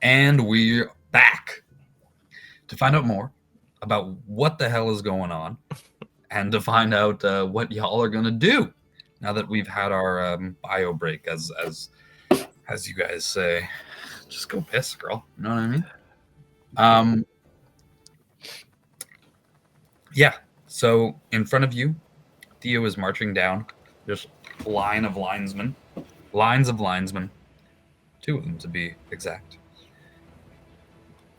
And we're back to find out more about what the hell is going on and to find out what y'all are going to do now that we've had our bio break, as you guys say. Just go piss, girl. You know what I mean? Yeah. So in front of you, Theo is marching down. There's a line of linesmen. Lines of linesmen. 2 of them, to be exact.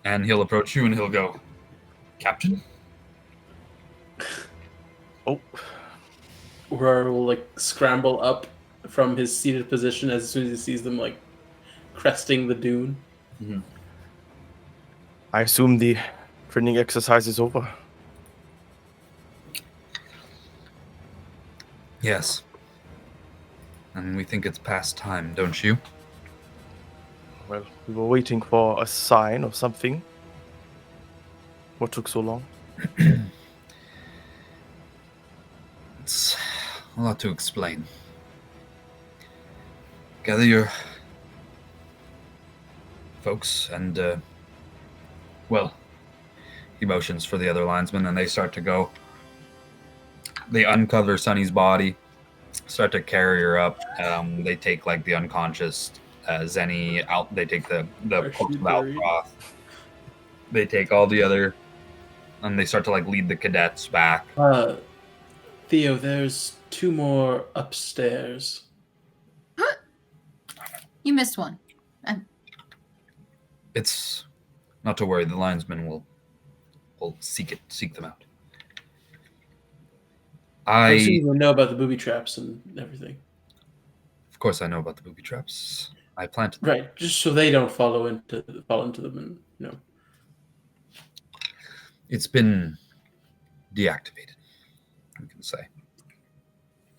And he'll approach you and he'll go, Captain? Oh. Roar will scramble up from his seated position as soon as he sees them cresting the dune. Mm-hmm. I assume the training exercise is over. Yes. And we think it's past time, don't you? Well, we were waiting for a sign or something. What took so long? It's a lot to explain. Gather your folks and, he motions for the other linesmen, and they start to go. They uncover Sunny's body, start to carry her up. They take the unconscious Zenny out. They take the corpse of Alproth. They take all the other, and they start to lead the cadets back. Theo, there's 2 more upstairs. You missed one. It's not to worry. The linesmen will seek them out. I assume you know about the booby traps and everything. Of course, I know about the booby traps. I planted them. Right, just so they don't fall into them, and It's been deactivated, we can say.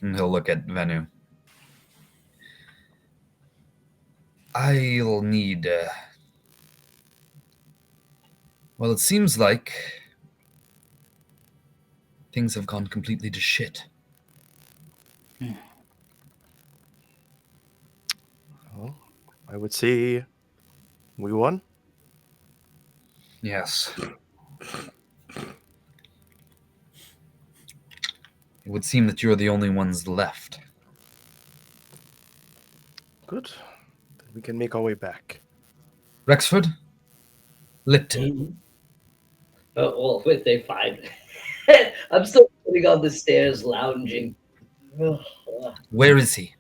And he'll look at Venu. I'll need. Well, it seems like things have gone completely to shit. Well, I would say we won. Yes. It would seem that you're the only ones left. Good. Then we can make our way back. Rexford? Lipton. Oh, well, they're fine. I'm still sitting on the stairs, lounging. Where is he?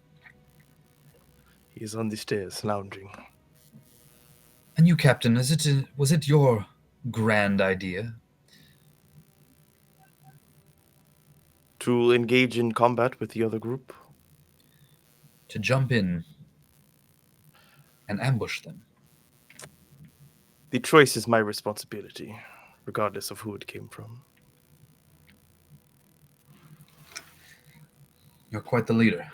He's on the stairs, lounging. And you, Captain, was it your grand idea? To engage in combat with the other group? To jump in and ambush them? The choice is my responsibility, regardless of who it came from. You're quite the leader.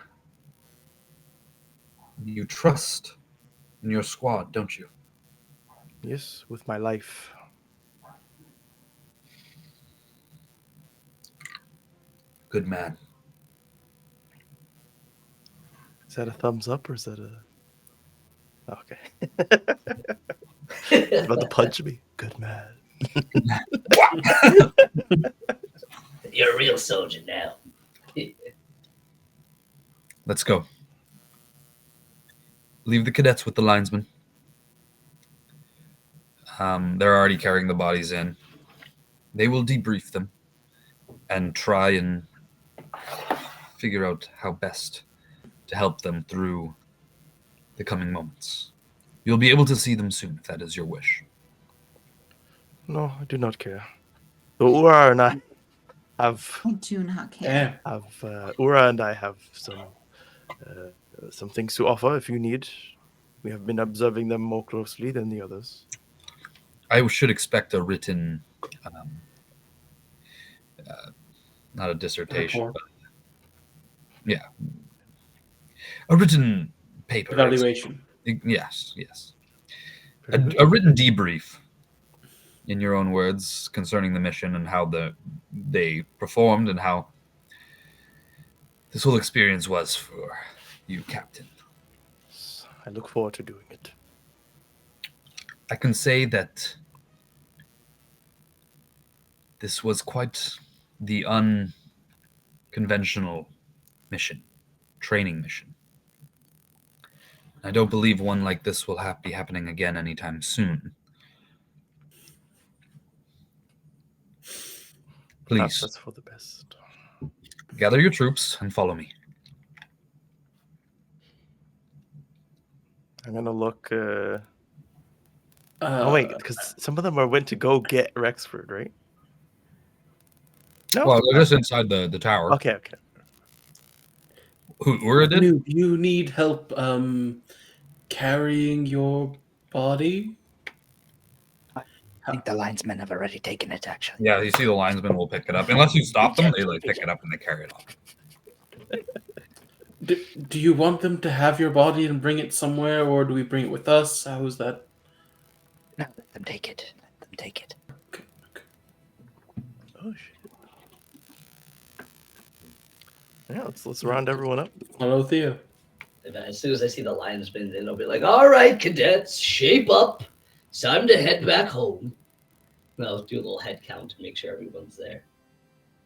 You trust in your squad, don't you? Yes, with my life. Good man. Is that a thumbs up or is that a... Okay. About to punch me. Good man. You're a real soldier now. Let's go. Leave the cadets with the linesmen. They're already carrying the bodies in. They will debrief them and try and figure out how best to help them through the coming moments. You'll be able to see them soon, if that is your wish. No, I do not care. So Ura and I have... I do not care. Ura and I have some things to offer if you need. We have been observing them more closely than the others. I should expect a written, not a dissertation, but a written paper. Evaluation. Yes. A written debrief, in your own words, concerning the mission and how they performed and how this whole experience was for you, Captain. I look forward to doing it. I can say that this was quite the unconventional mission, training mission. I don't believe one like this will be happening again anytime soon. Perhaps Please, that's for the best. gather your troops and follow me. I'm gonna look. Oh wait, because some of them are went to go get Rexford, right? No. Well, they're just inside the tower. Okay. Who Ura did? Do you need help carrying your body? I think the linesmen have already taken it, actually. Yeah, you see the linesmen will pick it up. Unless you stop them, they like pick it up and they carry it off. Do you want them to have your body and bring it somewhere, or do we bring it with us? How is that? No, let them take it. Let them take it. Okay. Oh shit. Yeah, let's round everyone up. Hello, Theo. As soon as I see the linesmen, then I'll be like, all right, cadets, shape up. It's time to head back home. And I'll do a little head count to make sure everyone's there.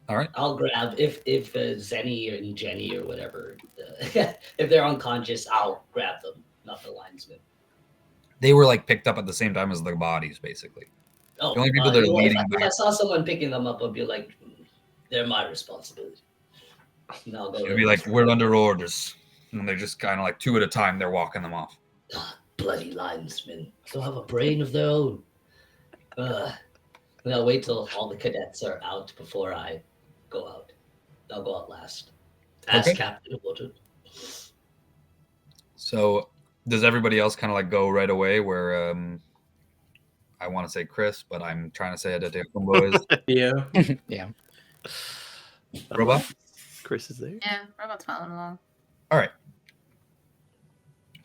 All right. I'll grab, if Zenny and Jenny or whatever, if they're unconscious, I'll grab them, not the linesmen. They were like picked up at the same time as the bodies, basically. Oh, The only people that are leading if I back. saw someone picking them up, I'd be like, they're my responsibility. And I'll go. It'd be like, we're under orders. And they're just kind of like two at a time, they're walking them off. Bloody linesmen. Still have a brain of their own. And I'll wait till all the cadets are out before I go out. I'll go out last. As Okay. Captain Woodard. So does everybody else kind of like go right away where I want to say Chris, but I'm trying to say Adete Kumbo is Theo. Yeah. Robot? Chris is there. Yeah, robot's following along. All right.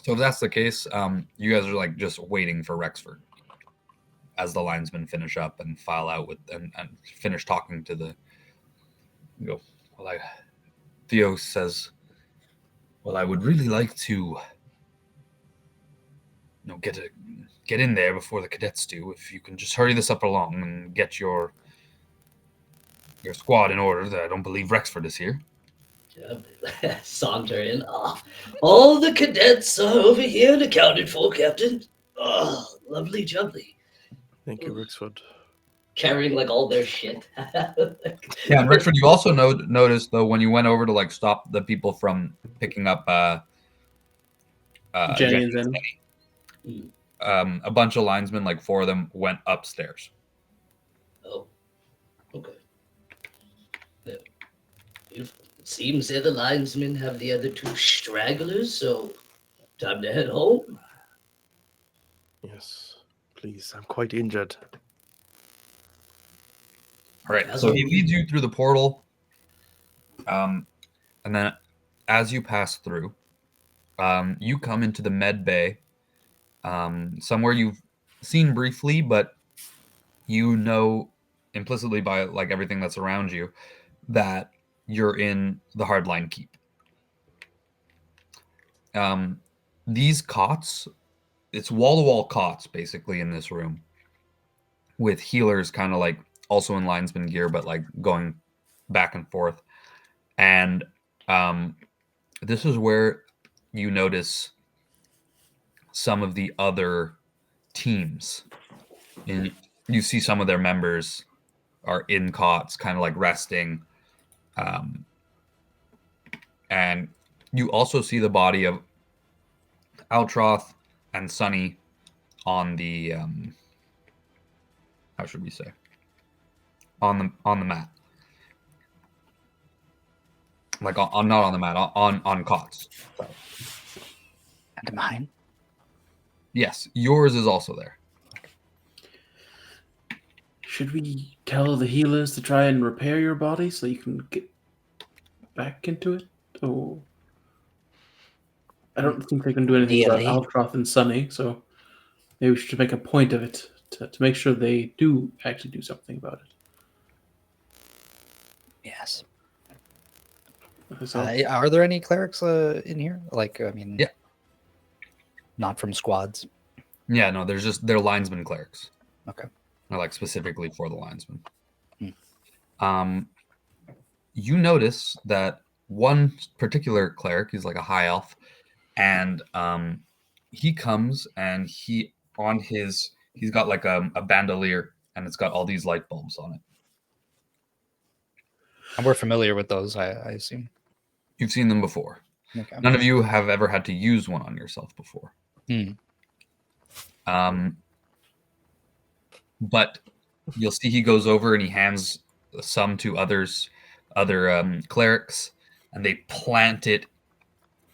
So if that's the case, you guys are like just waiting for Rexford as the linesmen finish up and file out with and finish talking to the. Go. Well, Theo says, "Well, I would really like to, get in there before the cadets do. If you can just hurry this up along and get your squad in order. That I don't believe Rexford is here." Saunter in. All the cadets are over here and accounted for, Captain. Oh, lovely jubbly. Thank you, Rexford. Carrying like all their shit. Yeah, and Rexford, you also noticed though when you went over to like stop the people from picking up Jenny and Zen. a bunch of linesmen, like 4 of them, went upstairs. Oh, okay. It seems the other linesmen have the other 2 stragglers, so time to head home. Yes, please. I'm quite injured. All right, so he leads you through the portal, and then as you pass through, you come into the med bay, somewhere you've seen briefly, but you know implicitly by like everything that's around you that you're in the hardline keep. These cots, it's wall-to-wall cots basically in this room, with healers kind of like also in linesman gear, but like going back and forth. And this is where you notice some of the other teams. And you see some of their members are in cots, kind of like resting. And you also see the body of Altroth and Sunny on the how should we say? On the mat. Like on not on the mat, on cots. So. And mine. Yes, yours is also there. Should we tell the healers to try and repair your body so you can get back into it? Oh, I don't think they can do anything about Ideally. Altroth and Sunny, so maybe we should make a point of it to make sure they do actually do something about it. Yes. So, Are there any clerics in here? Like, I mean, Yeah. not from squads. Yeah, no, they're linesman clerics. Okay. They're like specifically for the linesman. Hmm. You notice that one particular cleric, he's like a high elf, and he comes and he's got like a bandolier, and it's got all these light bulbs on it. And we're familiar with those, I assume. You've seen them before. Okay. None of you have ever had to use one on yourself before. But you'll see he goes over and he hands some to other clerics, and they plant it.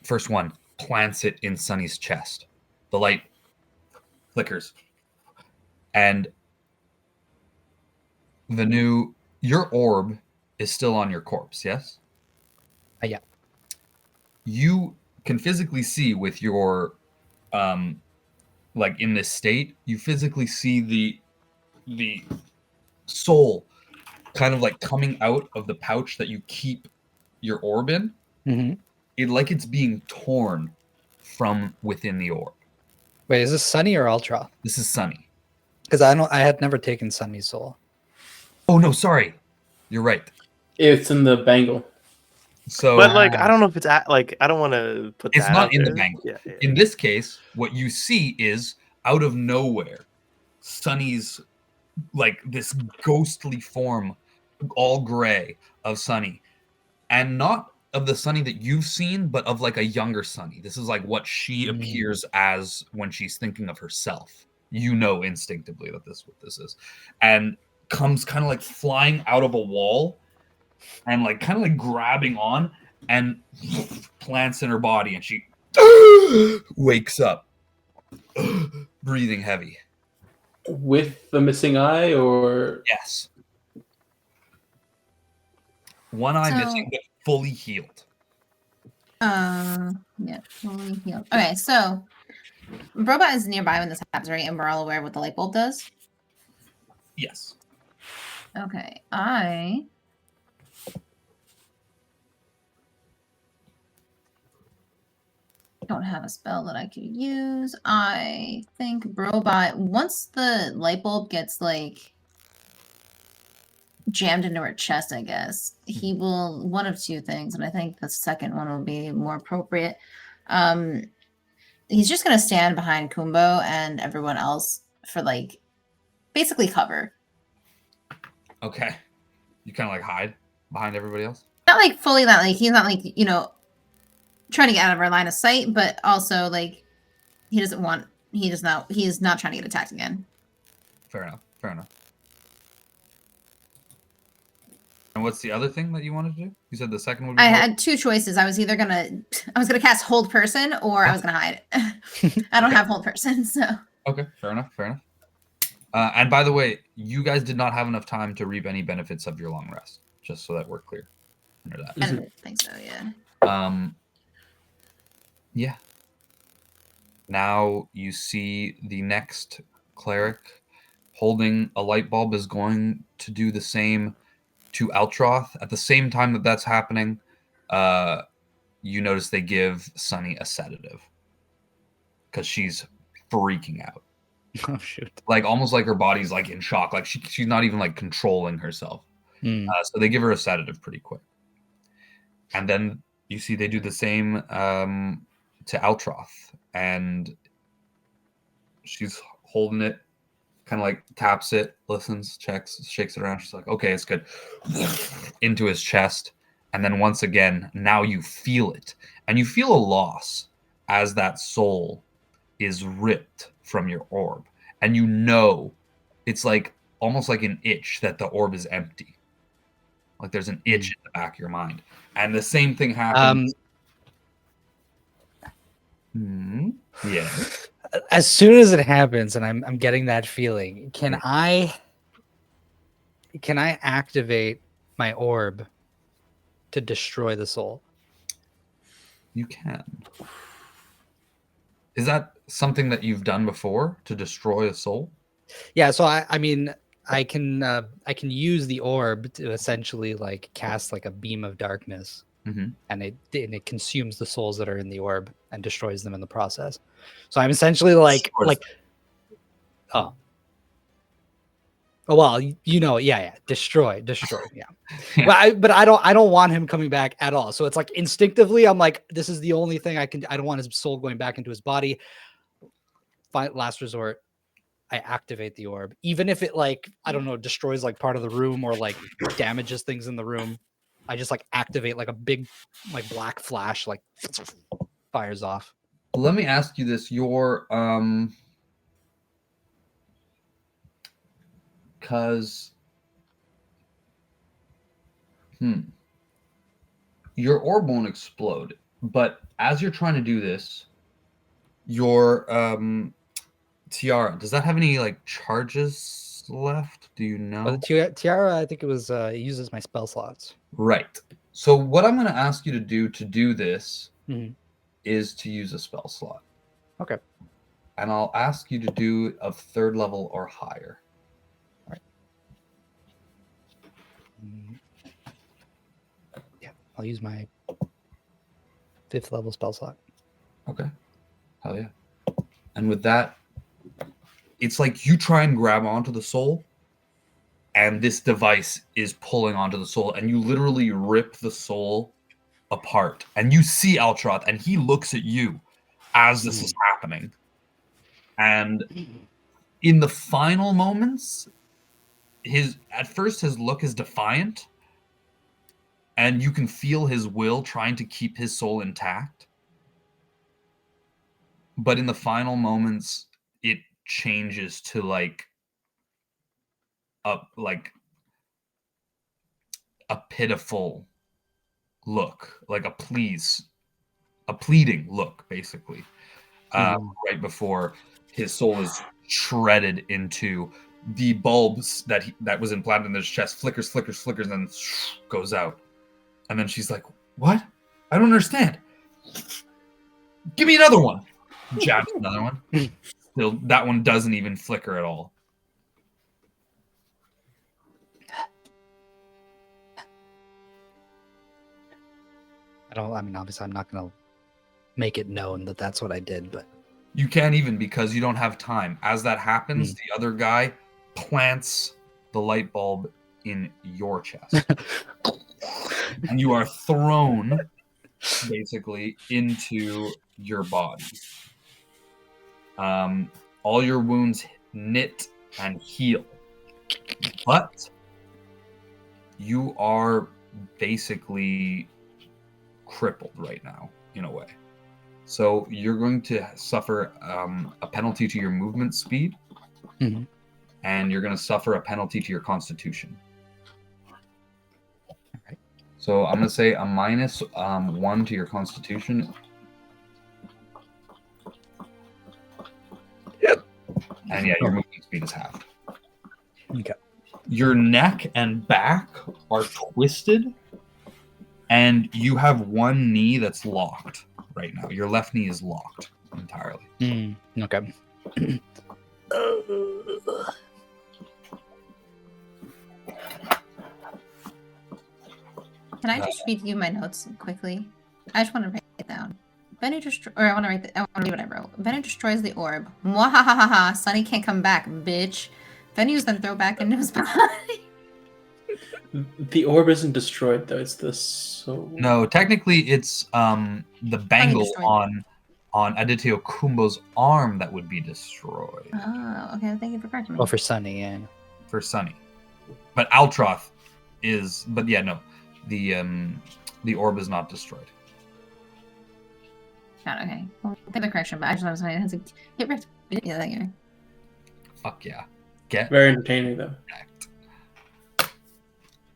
First one plants it in Sunny's chest. The light flickers, and your orb is still on your corpse. Yes. Yeah. You can physically see with your like in this state, you physically see the soul kind of like coming out of the pouch that you keep your orb in. Mm-hmm. It's being torn from within the orb. Wait, is this Sunny or Ultra? This is Sunny. Because I had never taken Sunny's soul. Oh no, sorry. You're right. It's in the bangle. So, But like, I don't know if it's like, I don't want to put. It's that not out in the there. bangle. Yeah. In this case, what you see is out of nowhere, Sunny's like this ghostly form, all gray, of Sunny, and not of the Sunny that you've seen, but of like a younger Sunny. This is like what she appears as when she's thinking of herself. You know instinctively that this is what this is, and comes kind of like flying out of a wall, and like kind of like grabbing on, and plants in her body, and she wakes up, breathing heavy. With the missing eye, or Yes. One eye missing, but fully healed. Yeah, fully healed. Okay, so Robot is nearby when this happens, right? And we're all aware of what the light bulb does. Yes. Okay, I don't have a spell that I could use. I think Robot, once the light bulb gets like jammed into her chest, I guess he will one of two things, and I think the second one will be more appropriate. He's just gonna stand behind Kumbo and everyone else for like basically cover. Okay. You kind of like hide behind everybody else? Not like fully, not like he's not like, you know, trying to get out of our line of sight, but also like he is not trying to get attacked again. Fair enough. And what's the other thing that you wanted to do? You said the second would be I had two choices. I was gonna cast hold person, or I was gonna hide. I don't have hold person, so Okay, fair enough. And by the way, you guys did not have enough time to reap any benefits of your long rest, just so that we're clear under that. I don't think so, yeah. Yeah. Now you see the next cleric holding a light bulb is going to do the same to Altroth. At the same time that that's happening, you notice they give Sunny a sedative because she's freaking out. Oh shoot! Like almost like her body's like in shock. Like she's not even like controlling herself. So they give her a sedative pretty quick. And then you see they do the same to Altroth, and she's holding it, kind of like taps it, listens, checks, shakes it around. She's like, okay, it's good. Into his chest. And then once again, now you feel it. And you feel a loss as that soul is ripped from your orb. And you know it's like almost like an itch that the orb is empty. Like there's an itch in the back of your mind. And the same thing happens. Yeah. As soon as it happens, and I'm getting that feeling, can I activate my orb to destroy the soul? You can. Is that something that you've done before to destroy a soul? Yeah. So I mean, I can use the orb to essentially like cast like a beam of darkness, and it consumes the souls that are in the orb and destroys them in the process. So I'm essentially like Oh. Oh well, yeah, destroy, yeah. But I don't want him coming back at all. So it's like instinctively, I'm like, this is the only thing I can. I don't want his soul going back into his body. Last resort, I activate the orb, even if it like I don't know destroys like part of the room or like damages things in the room. I just like activate like a big like black flash like fires off. Let me ask you this: because your orb won't explode, but as you're trying to do this, your tiara, does that have any like charges left? Do you know? But the tiara, I think it was it uses my spell slots. Right. So what I'm going to ask you to do this is to use a spell slot. Okay. And I'll ask you to do a 3rd level or higher. All right. Yeah, I'll use my 5th level spell slot. Okay. Hell yeah. And with that, it's like you try and grab onto the soul, and this device is pulling onto the soul, and you literally rip the soul apart. And you see Altroth, and he looks at you as this is happening. And in the final moments, at first his look is defiant, and you can feel his will trying to keep his soul intact. But in the final moments, it changes to like a pitiful look, like a pleading look, basically. Right before his soul is shredded into the bulbs that was implanted in his chest, flickers, and then goes out. And then she's like, "What? I don't understand. Give me another one." Jabs another one. Still, that one doesn't even flicker at all. I mean, obviously, I'm not gonna make it known that that's what I did, but you can't even because you don't have time. As that happens, the other guy plants the light bulb in your chest. And you are thrown basically into your body. All your wounds knit and heal. But you are basically crippled right now, in a way. So you're going to suffer a penalty to your movement speed, and you're going to suffer a penalty to your constitution. Okay. So I'm going to say a minus 1 to your constitution. Yep. And yeah, your movement speed is halved. Okay. Your neck and back are twisted, and you have one knee that's locked right now. Your left knee is locked entirely. Okay. Can I just read you my notes quickly? I just want to write it down. Benny I want to read what I wrote. Benny destroys the orb. Mwahahaha. Sonny can't come back, bitch. Benny was then thrown back into his body. The orb isn't destroyed though. It's the soul. No, technically it's the bangle on Aditya Kumbo's arm that would be destroyed. Oh, okay. Thank you for correcting me. Oh, for Sunny, yeah. For Sunny. But Altroth is, but yeah, no. The orb is not destroyed. God, okay. Well, thank you for the correction, but I just was saying, hit rift. Yeah, thank you. Fuck yeah. Very entertaining though.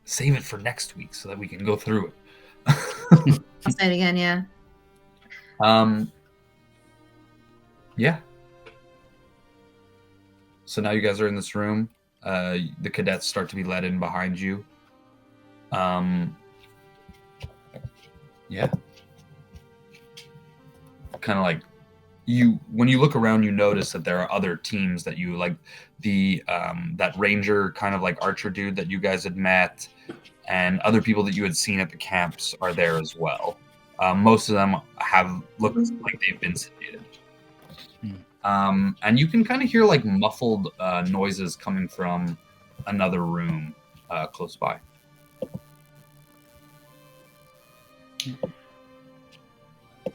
Save it for next week so that we can go through it. I'll say it again, yeah. Yeah. So now you guys are in this room. The cadets start to be led in behind you. Yeah. Kind of like when you look around, you notice that there are other teams that you like. That ranger kind of like archer dude that you guys had met, and other people that you had seen at the camps are there as well. Most of them have looked like they've been sedated. And you can kind of hear like muffled noises coming from another room close by.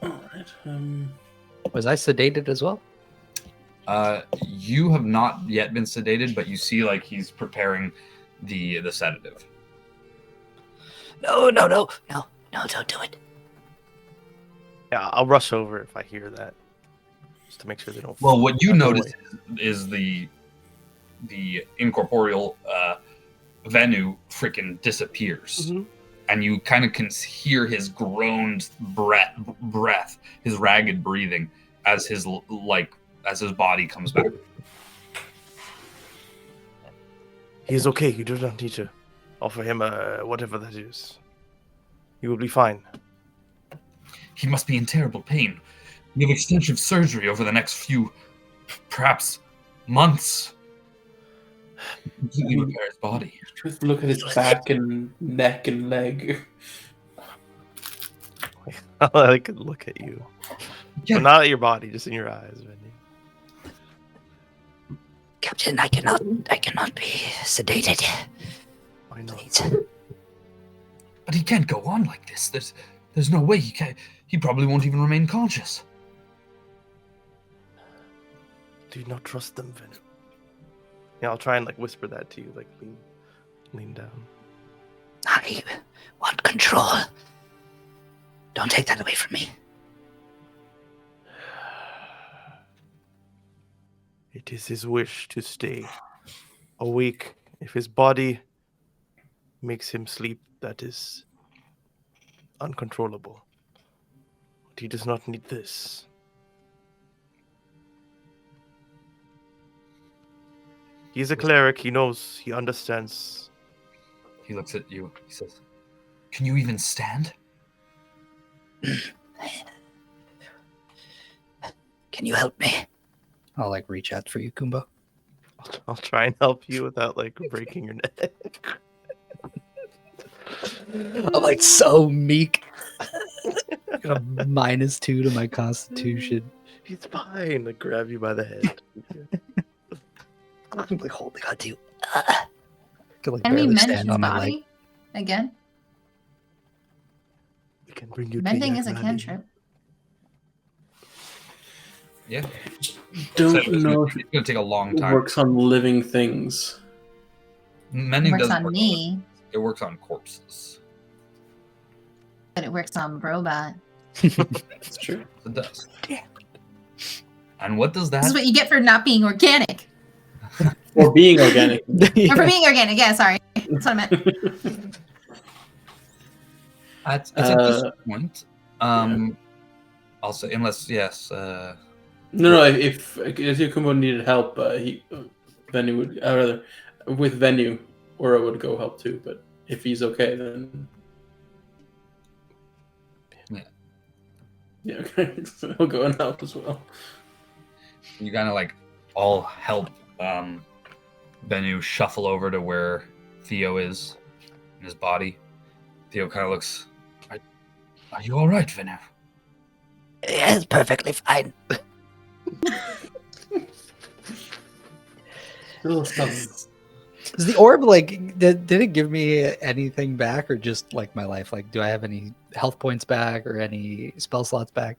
All right. Was I sedated as well? You have not yet been sedated, but you see like he's preparing the sedative. No, don't do it. Yeah, I'll rush over if I hear that, just to make sure they don't. Well, what you run notice away. is the incorporeal Venu freaking disappears, and you kind of can hear his groaned breath, his ragged breathing as his body comes back. He is okay. You do not need to offer him whatever that is. He will be fine. He must be in terrible pain. We have extensive surgery over the next few, perhaps, months. To completely repair his body. Just look at his back and neck and leg. I could look at you, Yeah. but not at your body, just in your eyes, Vinny. Captain, I cannot be sedated. Why not? Please. But he can't go on like this. There's no way he can. He probably won't even remain conscious. Do you not trust them, Venom? Yeah, I'll try and like whisper that to you, like lean down. I want control. Don't take that away from me. It is his wish to stay awake. If his body makes him sleep, that is uncontrollable. But he does not need this. He's a cleric. He knows. He understands. He looks at you. He says, "Can you even stand?" Can you help me? I'll like reach out for you, Kumbo. I'll try and help you without like breaking your neck. I'm like so meek. I got a -2 to my constitution. He's fine. I grab you by the head. I'm like holding on to you. Uh, I can like Can we barely mend his stand on my leg. body again? We can bring you. Mending tea, is a Granny. cantrip. Yeah. Don't So know if it's going to take a long it time. works on living things. Mending Works does on work me, it works on corpses. but it works on robot. It's true. It does. And what does This is that? what you get for not being organic. Or being organic. Or for being organic, yeah, sorry. That's what I meant. It's at this Uh, point. I'll say, unless yes. No, if Kumbo needed help, Venu would. Rather, with Venu, Aura would go help too. But if he's okay, then yeah, okay, so he'll go and help as well. You kind of like all help Venu shuffle over to where Theo is in his body. Theo kind of looks. Are you all right, Venu? Yes, perfectly fine. Still some. Is the orb like did it give me anything back or just like my life? Like do I have any health points back or any spell slots back?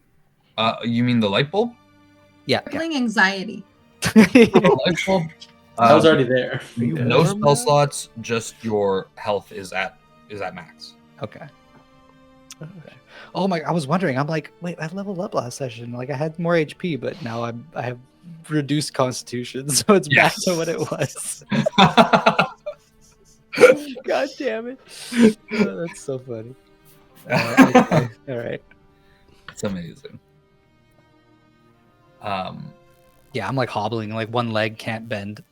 You mean the light bulb? Yeah. Feeling anxiety. The light bulb. I was already there. No warm spell now? slots. Just your health is at max. Okay. Oh my! I was wondering. I'm like, wait, I leveled up last session. Like I had more HP, but now I have reduced Constitution, so it's back to what it was. God damn it! Oh, that's so funny. Okay. All right. It's amazing. Yeah, I'm like hobbling. Like one leg can't bend.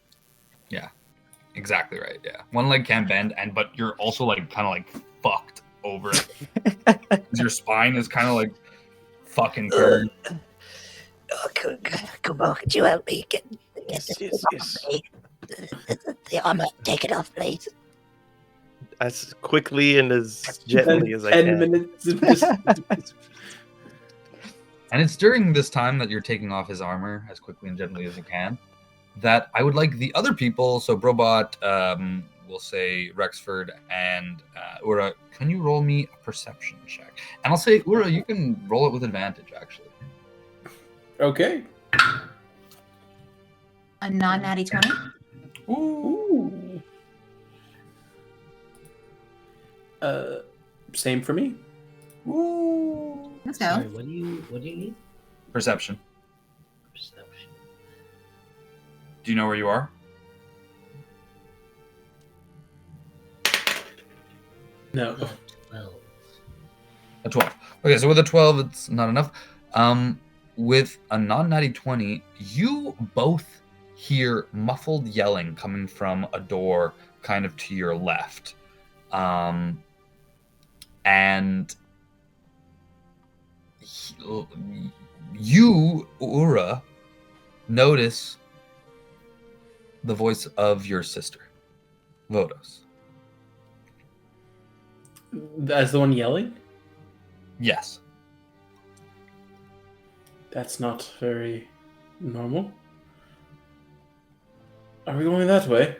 Exactly right. Yeah, one leg can bend, but you're also like kind of like fucked over it. 'Cause your spine is kind of like fucking curved. Oh, Kubo, could you help me get Yes, this yes, off yes. me? The armor, take it off, please. As quickly and as gently as I 10 can. minutes. And it's during this time that you're taking off his armor as quickly and gently as you can that I would like the other people, so Brobot, we'll say Rexford and Ura, can you roll me a perception check? And I'll say, Ura, you can roll it with advantage, actually. Okay. A non-natty 20. Ooh. Same for me. Ooh. Let's go. Sorry, what do you need? Perception. Perception. Do you know where you are? No. 12. A 12. Okay, so with a 12, it's not enough. With a non-natty 20, you both hear muffled yelling coming from a door kind of to your left. And you, Ura, notice the voice of your sister, Vodos. As the one yelling? Yes. That's not very normal. Are we going that way?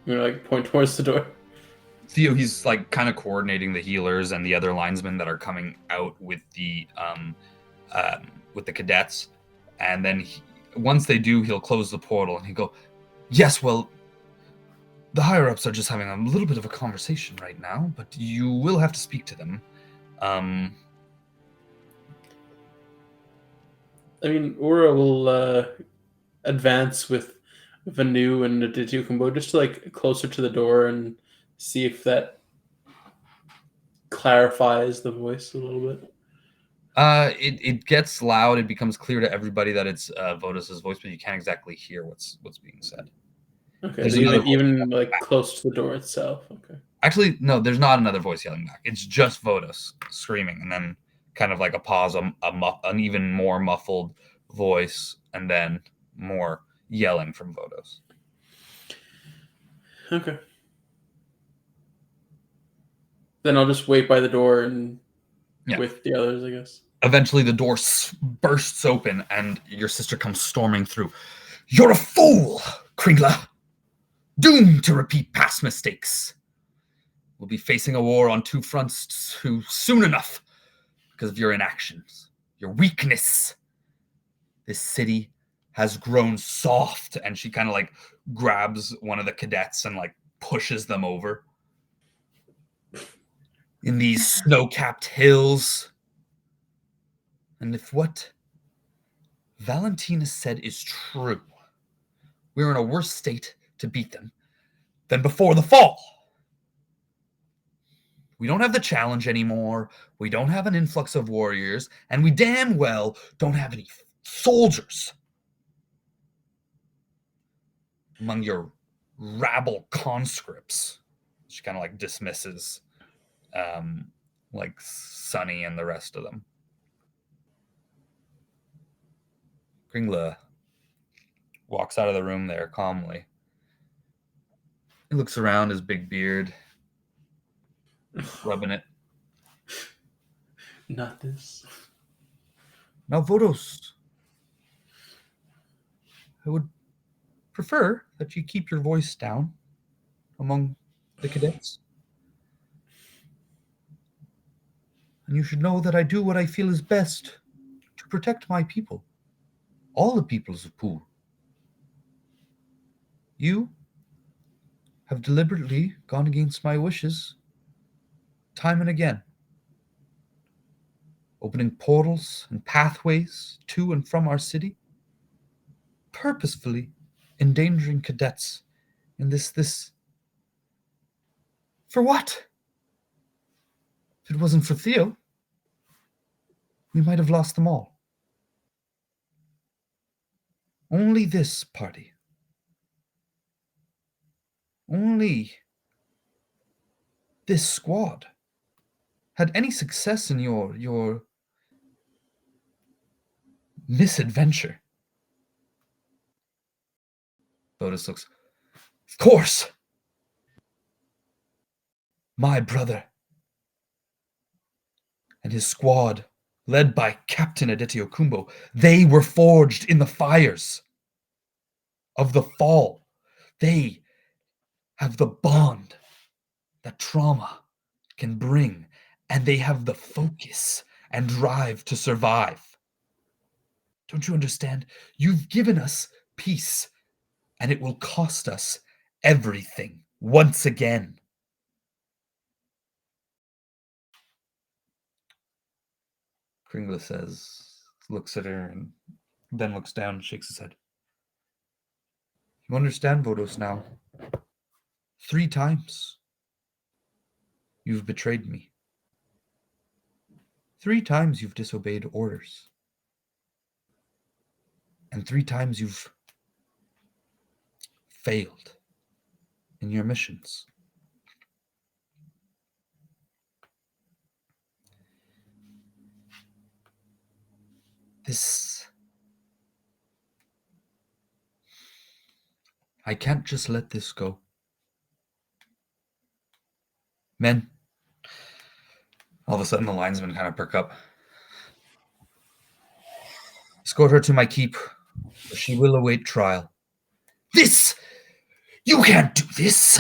I'm gonna point towards the door. Theo, he's like kind of coordinating the healers and the other linesmen that are coming out with the cadets, and then once they do, he'll close the portal and he'll go, "Yes, well, the higher ups are just having a little bit of a conversation right now, but you will have to speak to them." I mean, Ura will advance with Vanu and the combo just to, like, closer to the door and see if that clarifies the voice a little bit. It gets loud. It becomes clear to everybody that it's Vodos' voice, but you can't exactly hear what's being said. Okay, There's so another even like close to the door itself. Okay. Actually, no, there's not another voice yelling back. It's just Vodos screaming, and then kind of like a pause, an even more muffled voice, and then more yelling from Vodos. Okay. Then I'll just wait by the door and with the others, I guess. Eventually, the door bursts open, and your sister comes storming through. "You're a fool, Kringla! Doomed to repeat past mistakes. We'll be facing a war on two fronts soon enough because of your inactions, your weakness. This city has grown soft," and she kind of like grabs one of the cadets and like pushes them over. "In these snow-capped hills. And if what Valentina said is true, we're in a worse state to beat them than before the fall. We don't have the challenge anymore. We don't have an influx of warriors, and we damn well don't have any soldiers. Among your rabble conscripts," she kind of like dismisses like Sunny and the rest of them. Kringla walks out of the room there calmly. He looks around his big beard, rubbing it. Not this. "Now, Vodos, I would prefer that you keep your voice down among the cadets. And you should know that I do what I feel is best to protect my people, all the peoples of Pool. You have deliberately gone against my wishes time and again, opening portals and pathways to and from our city, purposefully endangering cadets in this. For what? If it wasn't for Theo, we might have lost them all. Only this party. Only this squad had any success in your misadventure." Vodos looks, "Of course. My brother and his squad led by Captain Adityo Kumbo. They were forged in the fires of the fall. They have the bond that trauma can bring, and they have the focus and drive to survive. Don't you understand? You've given us peace, and it will cost us everything once again. Kringla looks at her, and then looks down and shakes his head. You understand, Vodos, now. 3 times you've betrayed me. 3 times you've disobeyed orders. And 3 times you've failed in your missions. I can't just let this go. Men, all of a sudden the linesmen kind of perk up. Escort her to my keep, where she will await trial. This! You can't do this!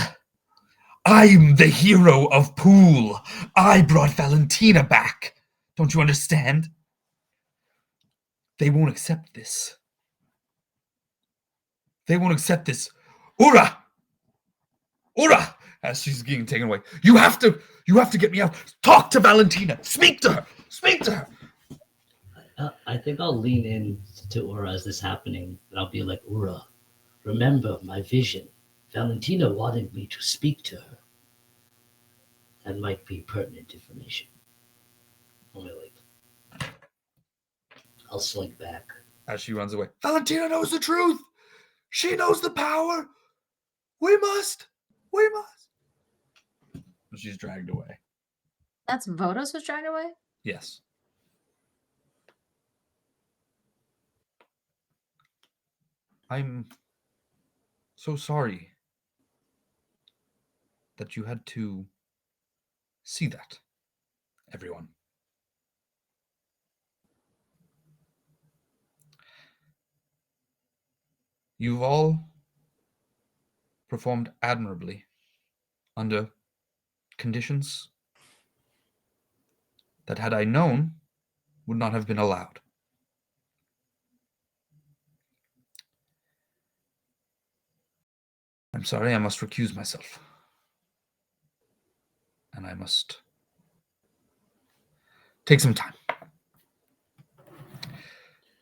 I'm the hero of Pool. I brought Valentina back. Don't you understand? They won't accept this. They won't accept this. Ura! Ura! As she's getting taken away. You have to get me out. Talk to Valentina. Speak to her. Speak to her. I think I'll lean in to Ura as this happening, and I'll be like, Ura, remember my vision. Valentina wanted me to speak to her. That might be pertinent information. I'll slink back. As she runs away. Valentina knows the truth. She knows the power. We must. And she's dragged away. That's Vodos was dragged away? Yes. I'm so sorry that you had to see that, everyone. You've all performed admirably under conditions that, had I known, would not have been allowed. I'm sorry, I must recuse myself. And I must take some time.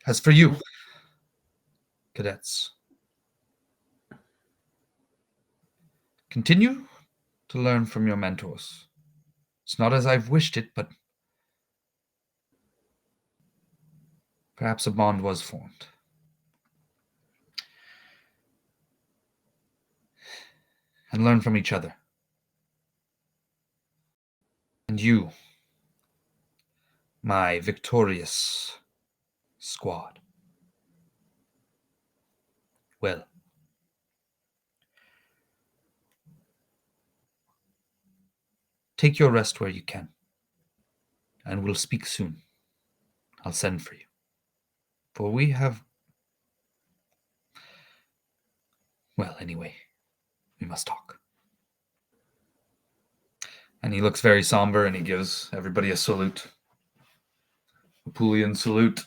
As for you, cadets, continue to learn from your mentors. It's not as I've wished it, but perhaps a bond was formed. And learn from each other. And you, my victorious squad. Well, take your rest where you can, and we'll speak soon. I'll send for you. For we have... Well, anyway, we must talk. And he looks very somber, and he gives everybody a salute. A Pulian salute.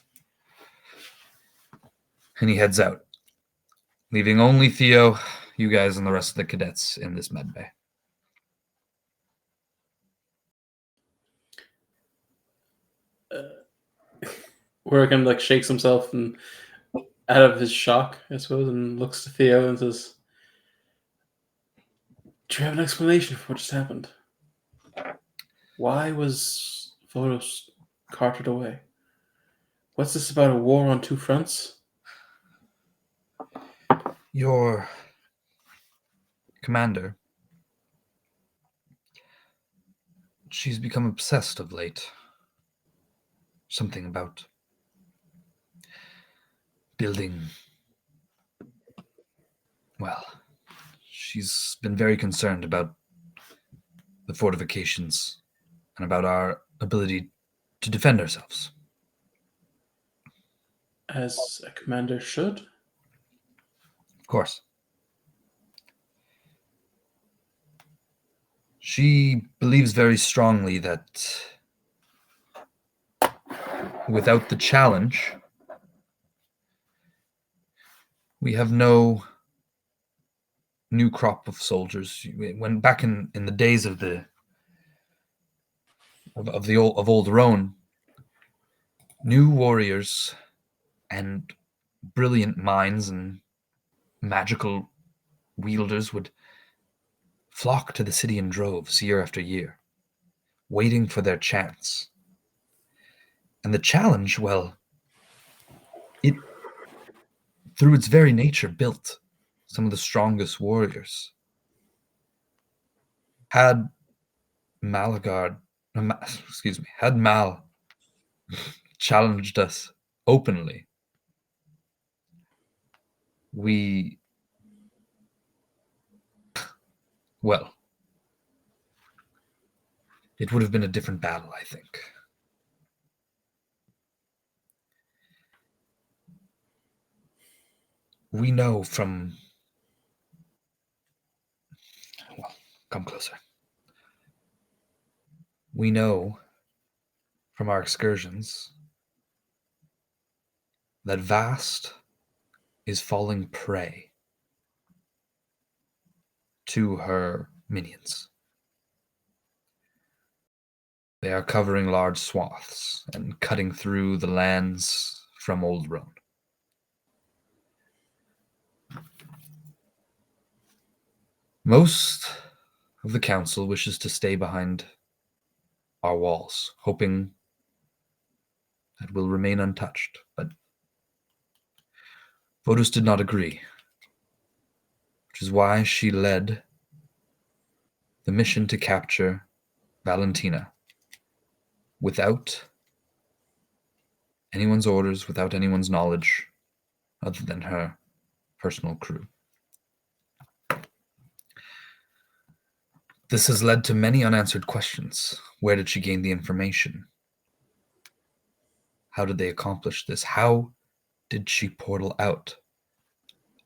And he heads out, leaving only Theo, you guys, and the rest of the cadets in this med bay. Worgen like shakes himself and out of his shock, I suppose, and looks to Theo and says, "Do you have an explanation for what just happened? Why was Vodos carted away? What's this about a war on 2 fronts?" Your commander, she's become obsessed of late. Something about building. Well, she's been very concerned about the fortifications and about our ability to defend ourselves. As a commander should. Of course. She believes very strongly that without the challenge, we have no new crop of soldiers. When back in the days of old Roan, new warriors and brilliant minds and magical wielders would flock to the city in droves year after year, waiting for their chance. And the challenge, well, it, through its very nature, built some of the strongest warriors. Had Malagard, had Mal challenged us openly, well, it would have been a different battle, I think. We know from... Well, come closer. We know from our excursions that Vast is falling prey to her minions. They are covering large swaths and cutting through the lands from Old Roan. Most of the council wishes to stay behind our walls, hoping that we'll remain untouched, but Vodus did not agree, which is why she led the mission to capture Valentina without anyone's orders, without anyone's knowledge, other than her personal crew. This has led to many unanswered questions. Where did she gain the information? How did they accomplish this? How did she portal out?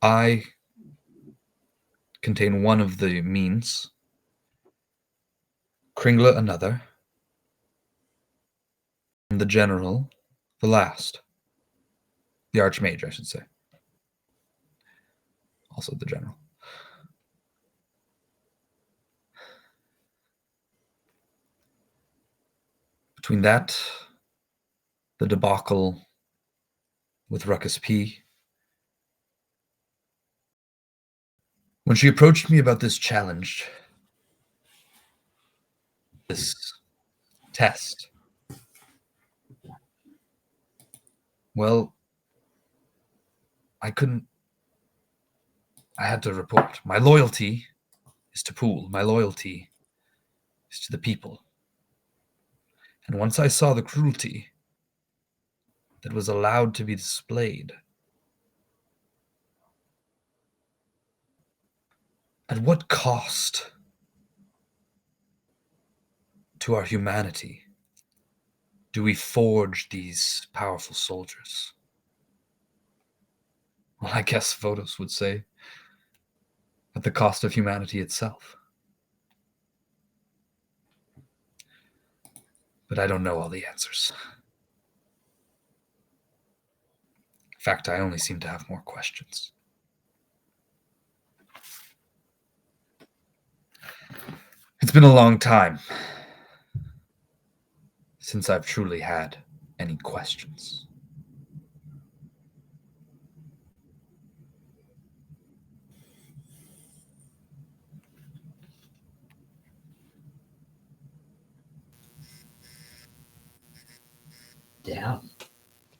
I contain one of the means, Kringla another, and the general the last. The archmage, I should say. Also the general. Between that, the debacle with Ruckus P. When she approached me about this challenge, this test, well, I had to report. My loyalty is to Pool. My loyalty is to the people. And once I saw the cruelty that was allowed to be displayed, at what cost to our humanity do we forge these powerful soldiers? Well, I guess Vodus would say at the cost of humanity itself. But I don't know all the answers. In fact, I only seem to have more questions. It's been a long time since I've truly had any questions. Damn.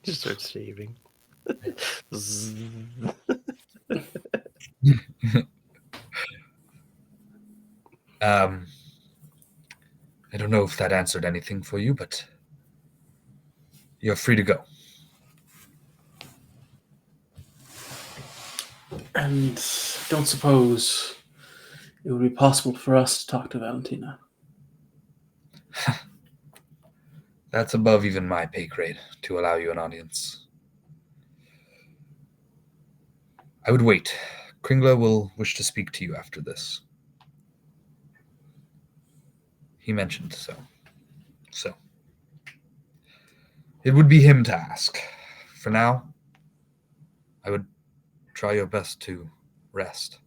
Just start shaving. Zzz. I don't know if that answered anything for you, but you're free to go. And don't suppose it would be possible for us to talk to Valentina. That's above even my pay grade to allow you an audience. I would wait. Kringla will wish to speak to you after this. He mentioned so. So, it would be him to ask. For now, I would try your best to rest.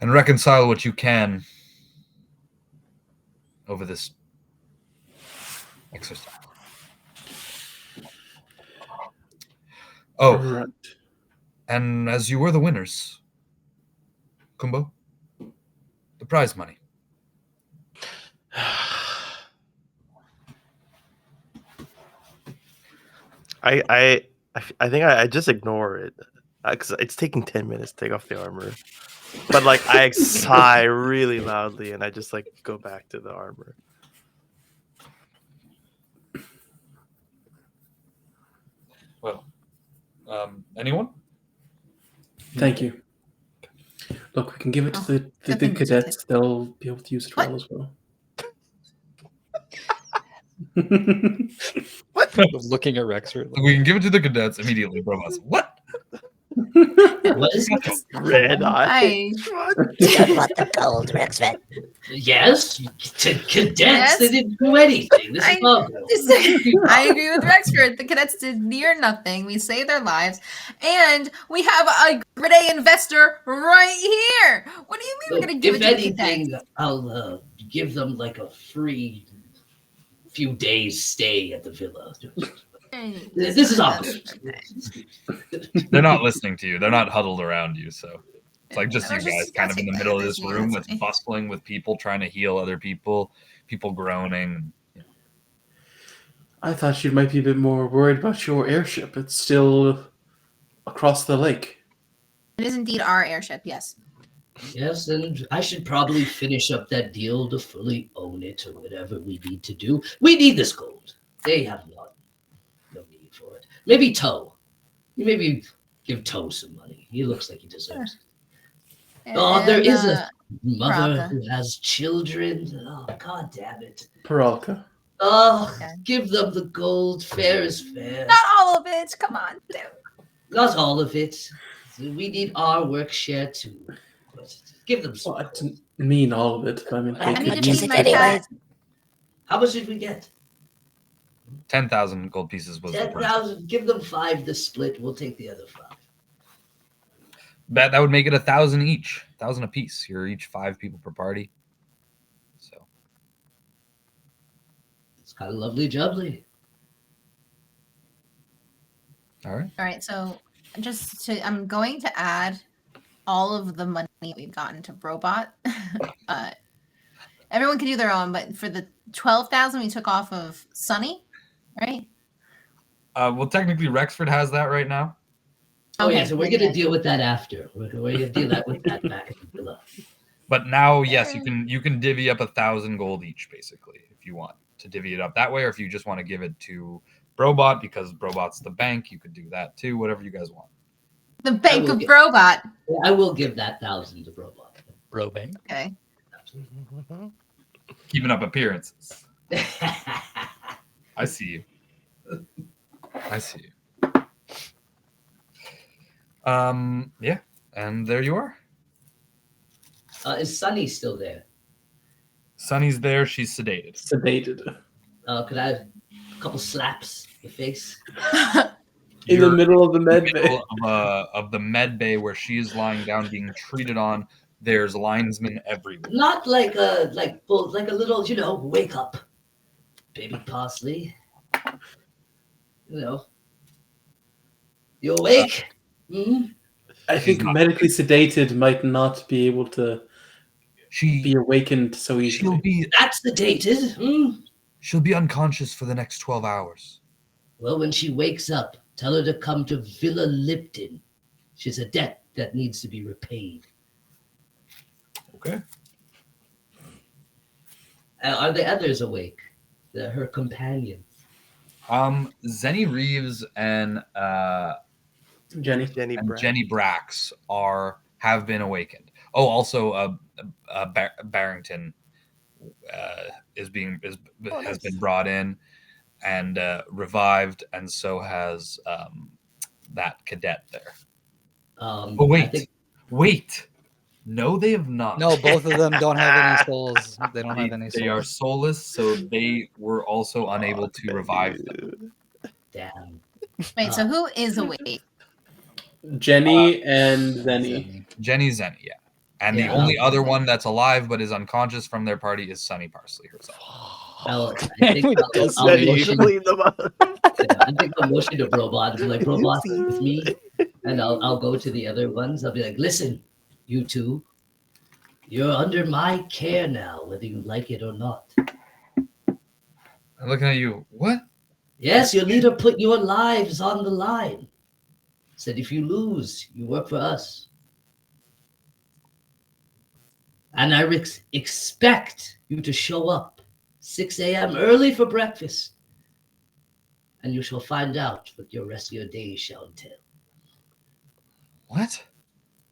And reconcile what you can over this exercise. Oh, Right. and as you were the winners, Kumbo, the prize money. I think I just ignore it because it's taking 10 minutes to take off the armor. But like I sigh really loudly and I just like go back to the armor. Well, anyone? Thank you. Look, we can give it to the nothing to cadets. take. They'll be able to use it What? well as well. Looking at Rexford. We can give it to the cadets immediately, bro. What? What is it? Red eye. You don't want the gold, Rexford. Yes, to cadets, Yes. they didn't do anything. This is I- Homebrew. I agree with Rexford. The cadets did near nothing. We saved their lives, and we have a grade A investor right here. What do you mean we're going to give If it to the anything, cadets? I'll give them like a free few days stay at the villa. This is awesome. They're not listening to you. They're not huddled around you, so it's like just I you was guys kind of in the middle of this room that's me. bustling with people trying to heal other people, people groaning. I thought you might be a bit more worried about your airship. It's still across the lake. It is indeed our airship, yes. Yes, and I should probably finish up that deal to fully own it or whatever we need to do. We need this gold. They have no need for it. Maybe Toe. Maybe give Toe some money. He looks like he deserves it. Oh, there is a mother Braga. who has children. Oh, god damn it. Peralka. Oh, Okay. give them the gold. Fair is fair. Not all of it. Come on, dude. Not all of it. We need our work share too. But give them some. Well, I gold. didn't mean all of it. I mean, I take need it to Just feed easy. my cat. How much did we get? 10,000 gold pieces was the price. 10,000. Give them 5 to split. We'll take the other 5. That would make it 1,000 each, 1,000 apiece. You're each 5 people per party. So It's kind of lovely jubbly. all right. All right, so I'm going to add all of the money we've gotten to Brobot. Everyone can do their own, but for the 12,000 we took off of Sunny, right? Well, technically, Rexford has that right now. Oh yeah, Okay, so we're then gonna yes. deal with that after. We're gonna deal with that back at the villa. But now, yes, you can divvy up 1,000 gold each, basically, if you want to divvy it up that way, or if you just want to give it to Brobot because Brobot's the bank, you could do that too. Whatever you guys want. The Bank will of get- Brobot. I will give that 1,000 to Robot. Robang. Okay. Keeping up appearances. I see you. I see you. Yeah, and there you are. Is Sunny still there? Sunny's there. She's sedated. Sedated. Could I have a couple slaps in the face? In the You're middle of the in the med bay. middle of the med bay where she is lying down, being treated on. There's linesmen everywhere. Not like a little, wake up, baby parsley. You awake? Hmm? I think not- medically sedated might not be able to be awakened so easily. That's sedated. Hmm? She'll be unconscious for the next 12 hours. Well, when she wakes up, tell her to come to Villa Lipton. She's a debt that needs to be repaid. Okay. Are the others awake? Her companions. Zenny Reeves and Jenny. Jenny Brack. Jenny Brax have been awakened. Oh, also Barrington has been brought in and revived, and so has that cadet there. Oh I wait, think wait. No, they have not. No, both of them don't have any souls. They don't have any They are souls. soulless, so they were also unable to revive them. damn. Wait, so who is awake? Jenny and Zenny. Jenny Zenny, yeah. And the Yeah, only okay. other one that's alive but is unconscious from their party is Sunny Parsley herself. Well, I think With I'll Said you motion. clean them up. Yeah, I think I'll motion to Brobot and be like, Brobot with me, and I'll go to the other ones. I'll be like, listen, you two, you're under my care now, whether you like it or not. I'm looking at you. What? Yes, your leader put your lives on the line. Said if you lose, you work for us. And I expect you to show up 6 a.m. early for breakfast. And you shall find out what your rest of your day shall entail. What?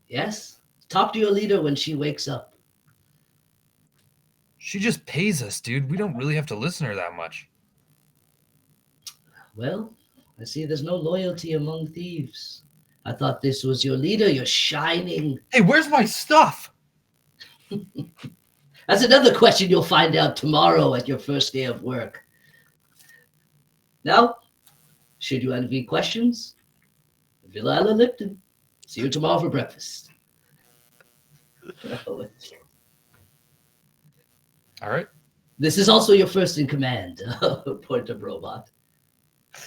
Yes? Talk to your leader when she wakes up. She just pays us, dude. We don't really have to listen to her that much. Well, I see there's no loyalty among thieves. I thought this was your leader, your shining. Hey, where's my stuff? That's another question you'll find out tomorrow at your first day of work. Now, should you have any questions, Villa Lipton. See you tomorrow for breakfast. All right. This is also your first in command, Point of Robot.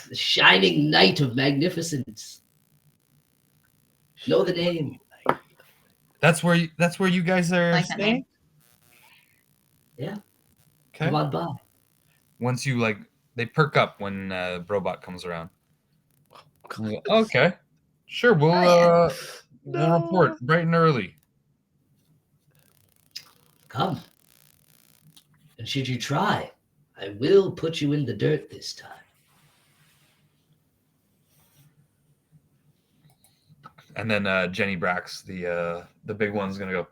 The shining knight of magnificence. Know the name. That's where you guys are Like that staying? name. Yeah, Okay. come on by. Once you they perk up when Brobot comes around. Okay. Sure, we'll Oh, we'll report bright and early. Come. And should you try, I will put you in the dirt this time. And then Jenny Brax, the big one's gonna go.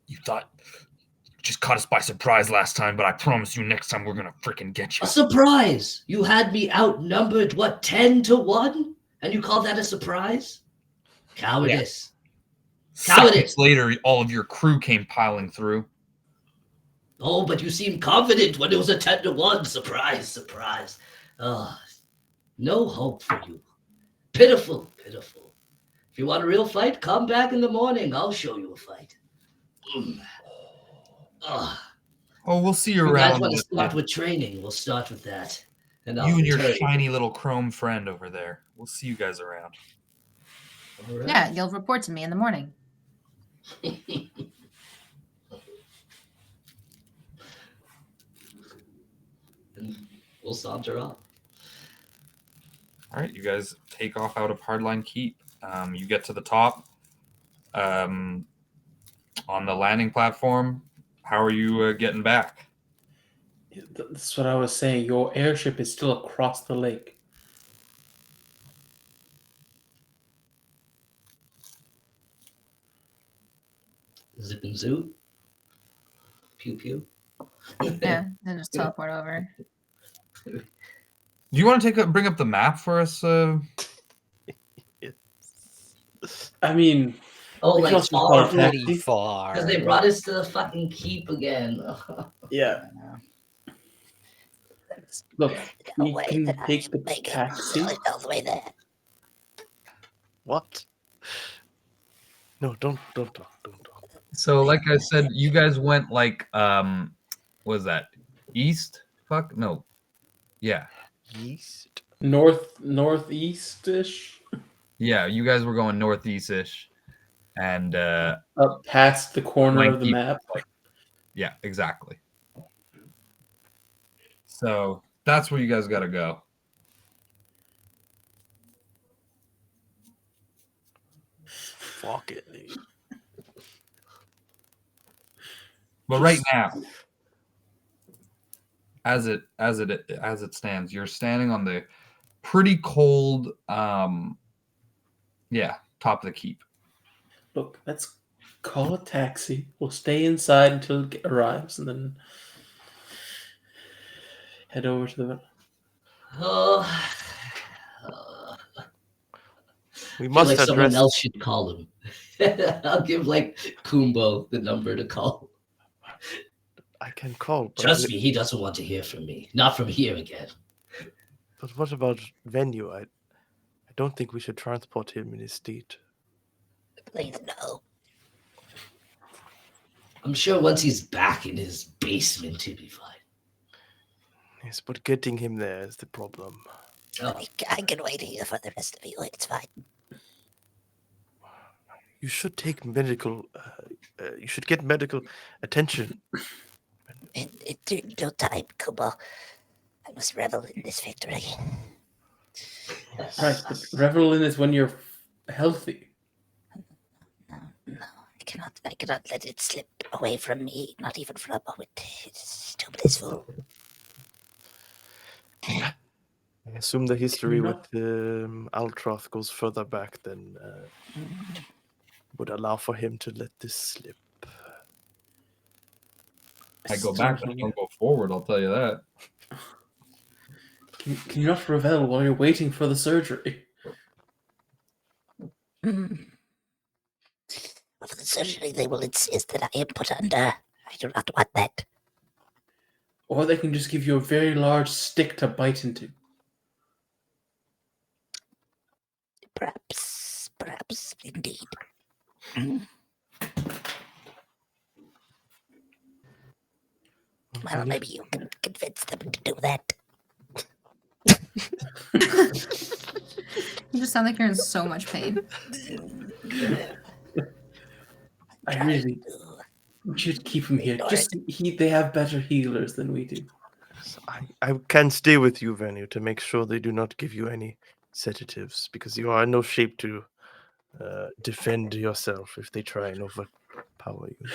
You thought you just caught us by surprise last time, but I promise you next time we're gonna freaking get A you. surprise! You had me outnumbered, 10-1? And you call that a surprise? Cowardice. Seconds Cowardice. later, all of your crew came piling through. Oh, but you seemed confident when it was a 10-1. Surprise, surprise. No hope for you. Pitiful, pitiful. If you want a real fight, come back in the morning. I'll show you a fight. Oh, we'll see you You guys around. want to start with training? We'll start with that. And I'll You and your tell you. shiny little chrome friend over there. We'll see you guys around. All right. Yeah, you'll report to me in the morning. And we'll saunter off. All right, you guys take off out of Hardline Keep. You get to the top. On the landing platform, how are you getting back? That's what I was saying. Your airship is still across the lake. Zip and zoot. Pew pew. Yeah, then just teleport over. Do you want to bring up the map for us? I mean, Oh, we like can also far call it from- Pretty taxi. far. Because they brought us to the fucking keep again. Yeah. Look, No we way can that I take should the make it taxi. all the way there. What? No, don't talk. Don't talk. So, like I said, you guys went what was that? East? Fuck no. Yeah. Yeast. Northeast-ish, Yeah, you guys were going northeast-ish. And up past the corner of the Lanky- map. yeah, exactly. So that's where you guys got to go. Fuck it. Dude. But right now, as it stands, you're standing on the pretty cold, top of the keep. Look, let's call a taxi. We'll stay inside until it arrives, and then head over to the. Oh, We I feel must like someone address. else should call him. I'll give like Kumbo the number to call. I can call. But Trust me, he doesn't want to hear from me. Not from here again. But what about Venue? I don't think we should transport him in his state. Please no. I'm sure once he's back in his basement, he'll be fine. Yes, but getting him there is the problem. Oh, I can wait here for the rest of you. It's fine. You should take medical. You should get medical attention. In due time, Kubo. I must revel in this victory. Right, but revel in it when you're healthy. No, I cannot let it slip away from me, not even for a moment. It's too blissful. I assume the history No. with Altroth goes further back than would allow for him to let this slip. I go back, but I don't go forward. I'll tell you that. Can you not revel while you're waiting for the surgery? For the surgery, they will insist that I am put under. I do not want that. Or they can just give you a very large stick to bite into. Perhaps, indeed. Well, maybe you can convince them to do that. You just sound like you're in so much pain. I really should keep him here. They have better healers than we do. So I can stay with you, Venue, to make sure they do not give you any sedatives, because you are in no shape to defend yourself if they try and overpower you.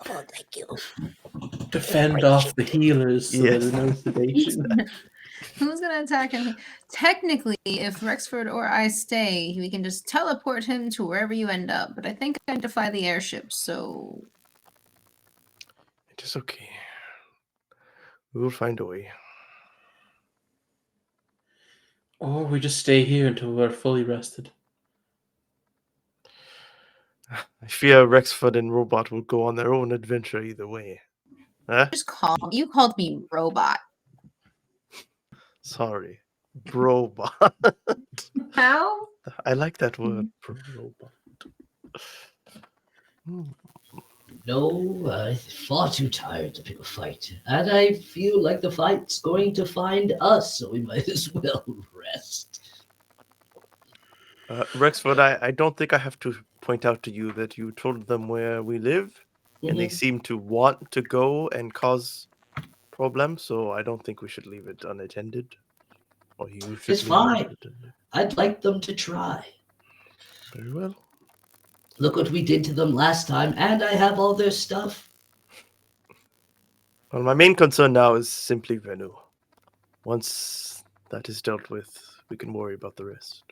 Oh, thank you. Defend off the healers so Yes. there's no sedation. Who's gonna attack him? Technically, if Rexford or I stay, we can just teleport him to wherever you end up. But I think I defy the airship, so It is okay. We will find a way. Or we just stay here until we're fully rested. I fear Rexford and Robot will go on their own adventure either way. Huh? you called me robot. Sorry. Brobot. How? I like that word. Brobot. no, I'm far too tired to pick a fight. And I feel like the fight's going to find us, so we might as well rest. Rexford, I don't think I have to point out to you that you told them where we live, and they seem to want to go and cause problems, so I don't think we should leave it unattended. Or you should It's leave fine. it unattended. I'd like them to try. Very well. Look what we did to them last time, and I have all their stuff. Well, my main concern now is simply Venu. Once that is dealt with, we can worry about the rest.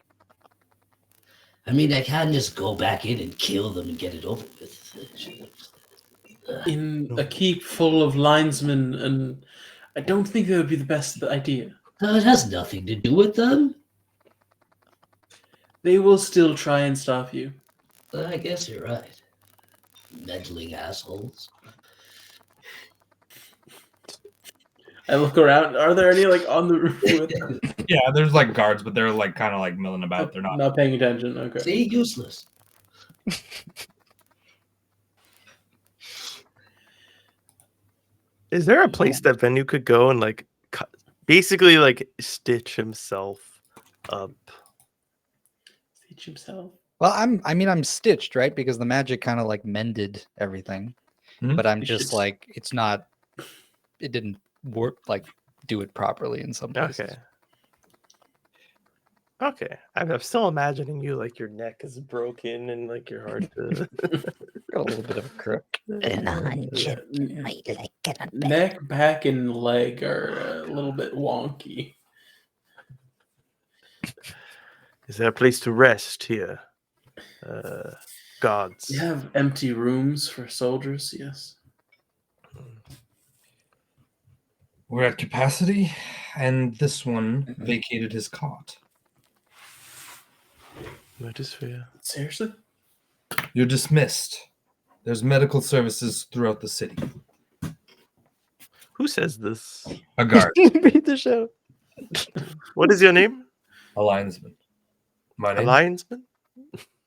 I mean, I can just go back in and kill them and get it over with. In a keep full of linesmen, and I don't think that would be the best idea. It has nothing to do with them. They will still try and stop you. I guess you're right. Meddling assholes. I look around. Are there any on the roof with them? Yeah, there's guards, but they're kind of milling about. They're not paying attention. Okay. See, useless. Is there a place that Venu could go and basically stitch himself up? Stitch himself. Well, I'm stitched, right? Because the magic kind of mended everything. Hmm? But I'm You just should- it's not, it didn't work, do it properly in some places. Okay. I'm still imagining you your neck is broken and you're hard to. Got a little bit of a crook. My leg cannot bend. Neck, back, and leg are a little bit wonky. Is there a place to rest here? Gods. We have empty rooms for soldiers. Yes. We're at capacity, and this one vacated his cot. That is fair. Seriously? You're dismissed. There's medical services throughout the city. Who says this? A guard, Beat the show. What is your name? a linesman. My A name? linesman?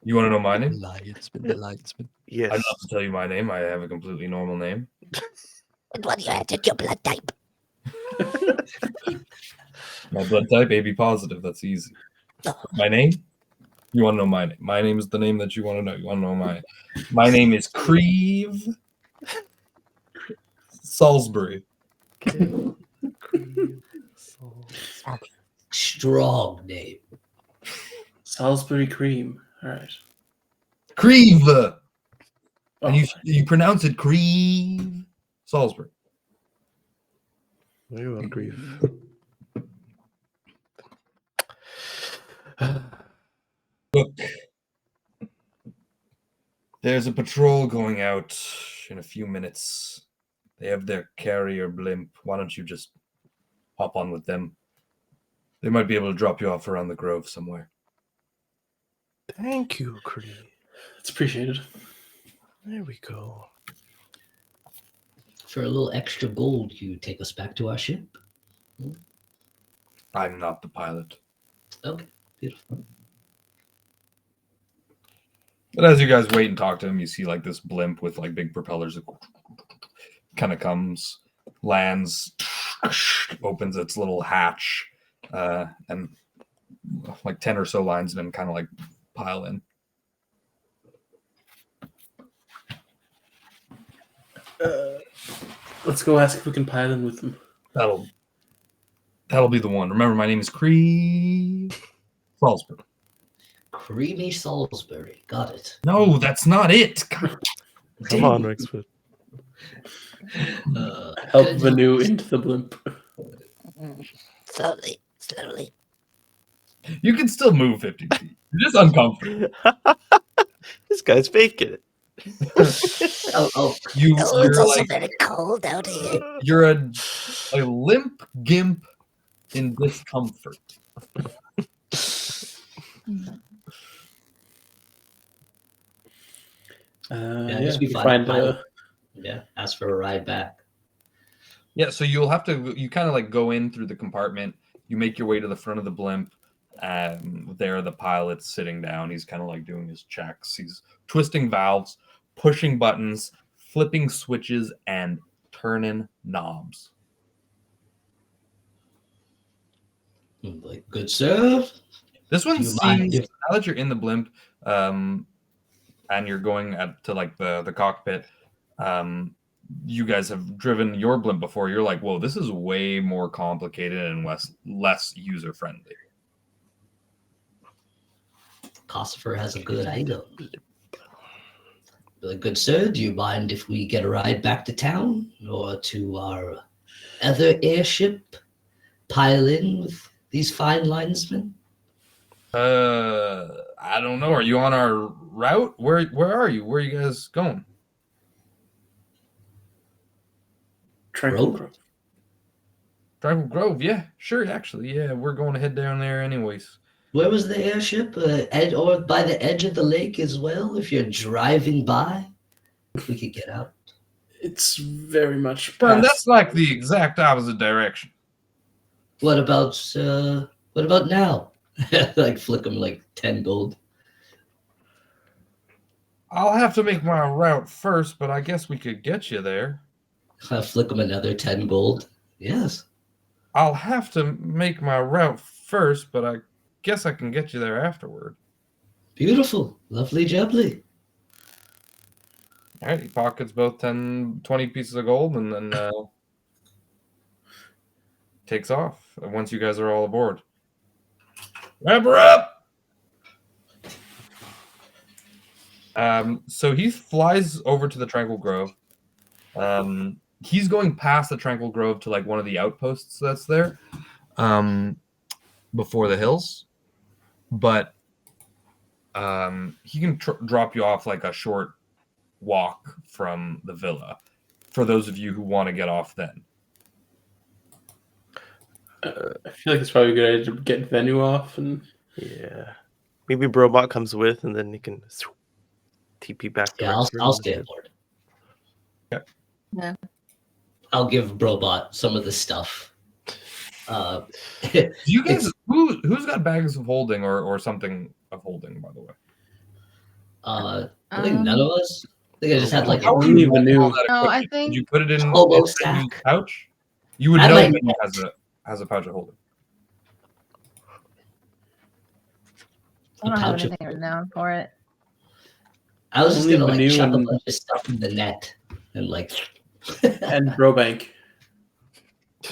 You want to know my name? The linesman. Yes. I'd love to tell you my name. I have a completely normal name. And what do you add to your blood type? My blood type, AB positive. That's easy. Oh, My name? You want to know my name? My name is the name that you want to know. You want to know my name is Creve Salisbury. Strong name. Salisbury cream. All right. Creve! Oh, And you pronounce it Creve Salisbury. Very well, Grief. Look, there's a patrol going out in a few minutes. They have their carrier blimp. Why don't you just hop on with them? They might be able to drop you off around the grove somewhere. Thank you, Cree. it's appreciated. There we go. For a little extra gold, you take us back to our ship. I'm not the pilot. Okay, beautiful. But as you guys wait and talk to him, you see like this blimp with like big propellers that kind of comes, lands, opens its little hatch, and like 10 or so linesmen kind of like pile in. Let's go ask if we can pile in with them. That'll be the one. Remember, my name is Cree Salisbury. Creamy Salisbury. Got it. No, that's not it. God. Come on, Rexford. Help Good. Vanu into the blimp. Slowly, slowly. You can still move 50 feet. You're just uncomfortable. This guy's faking it. Oh, You, Oh, it's you're also like very cold out here. you're a limp gimp in discomfort. I Yeah, guess we we find find pilot. Yeah, ask for a ride back. Yeah, so you'll have to, you kind of like go in through the compartment. You make your way to the front of the blimp. There, the pilot's sitting down. He's kind of like doing his checks. He's twisting valves, pushing buttons, flipping switches, and turning knobs. Like, good sir. This one Do you mind seems, if- now that you're in the blimp, and you're going to like the cockpit, you guys have driven your blimp before. You're like, whoa, this is way more complicated and less user friendly. Cosifer has a good item. Like, good sir, do you mind if we get a ride back to town or to our other airship? Pile in with these fine linesmen? I don't know. Are you on our route? Where are you? Where are you guys going? Tranquil Grove? Grove. Tranquil Grove, yeah, sure. Actually, yeah, we're going to head down there anyways. Where was the airship? Or by the edge of the lake as well? If you're driving by, we could get out. It's very much Well, past. that's like the exact opposite direction. What about now? Like flick him like 10 gold. I'll have to make my route first, but I guess we could get you there. Flick him another 10 gold. Yes. I'll have to make my route first, but I guess I can get you there afterward. Beautiful. Lovely jubbly. All right, he pockets both 10, 20 pieces of gold and then takes off once you guys are all aboard. Wrap her up! So he flies over to the Tranquil Grove. He's going past the Tranquil Grove to like one of the outposts that's there before the hills. But he can drop you off like a short walk from the villa for those of you who want to get off then. I feel like it's probably a good idea to get Venu off and Yeah. Maybe Brobot comes with, and then he can TP back to Yeah, Rexford I'll on the stay ship. aboard. Yeah. I'll give Brobot some of the stuff. Do you guys It's- who's got bags of holding or something of holding, by the way? I think none of us. I think I just had like How a would you Only hold all Vanu. that No, I equipment? Did you think put it in hobo Venu's sack. pouch? You would I know like Venu that. has a pouch of holding. I don't have pouch of anything written down for it. I was just Only gonna like Vanu chuck a and- bunch of stuff in the net and like. And Brobank.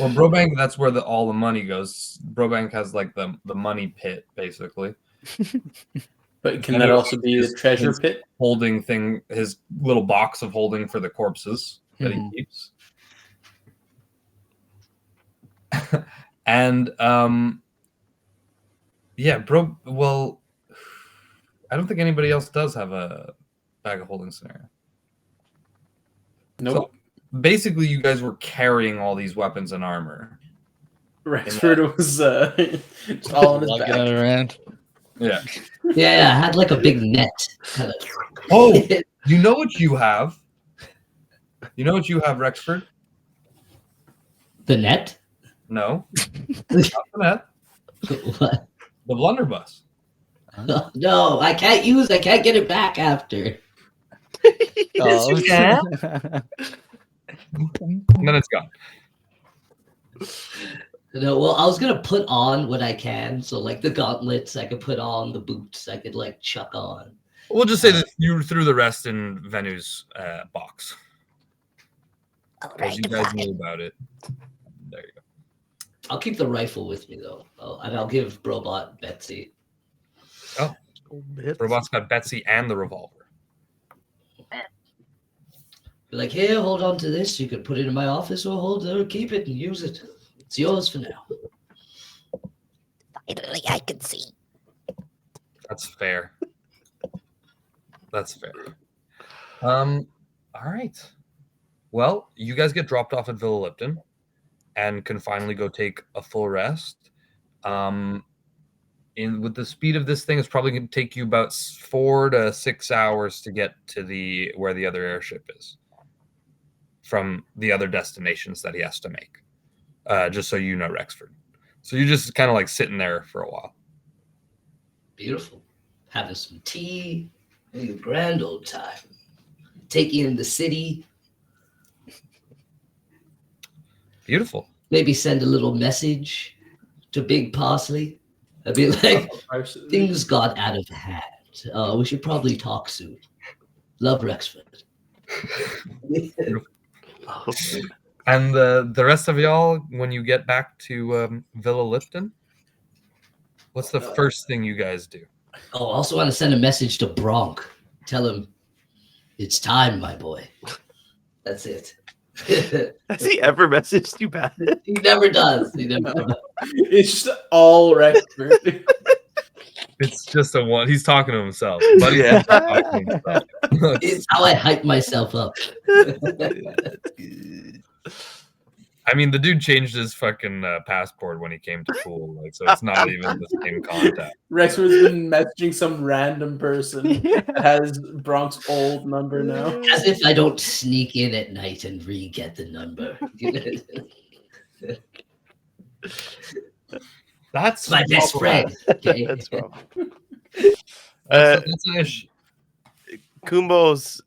Well, Brobank, that's where all the money goes. Brobank has like the money pit, basically. But can And that it also be is the treasure his pit? holding thing, his little box of holding for the corpses that he Mhm. keeps. And yeah, well, I don't think anybody else does have a bag of holding scenario. Nope. So basically, you guys were carrying all these weapons and armor. Rexford was just all on his Lugging back. it around. Yeah. Yeah, I had like a big net. Kind of. Oh, you know what you have? You know what you have, Rexford? The net? No, not the net. What? The blunderbuss. No, I can't get it back after. Oh. you can. And then it's gone. No, well, I was gonna put on what I can. So like the gauntlets, I could put on the boots. I could like chuck on. We'll just say that you threw the rest in Venu's box. All Because right, you guys fine. knew about it. There you go. I'll keep the rifle with me though, and I'll give Brobot Betsy. Robot's got Betsy and the revolver. Be like, here, hold on to this. You could put it in my office or keep it and use it. It's yours for now. Finally, I can see. That's fair. That's fair. All right. Well, you guys get dropped off at Villa Lipton and can finally go take a full rest. With the speed of this thing, it's probably going to take you about 4 to 6 hours to get to where the other airship is from the other destinations that he has to make. Just so you know, Rexford. So you're just kind of like sitting there for a while. Beautiful. Having some tea. Having a grand old time. Take you in the city. Beautiful. Maybe send a little message to Big Parsley. I'd be like, things got out of hand. We should probably talk soon. Love, Rexford. And the rest of y'all, when you get back to Villa Lipton, what's the first thing you guys do? Oh, I also want to send a message to Bronk. Tell him it's time, my boy. That's it. Has he ever messaged you back? He never does. He never does. It's just all Rexford. It's just a one. He's talking to himself. But Yeah. It's how I hype myself up. I mean, the dude changed his fucking passport when he came to pool, like, so it's not even the same contact. Rexford's been messaging some random person that has Bronk's old number now. As if I don't sneak in at night and re-get the number. That's My best friend. Okay? That's wrong. That's an issue. Kumbo's,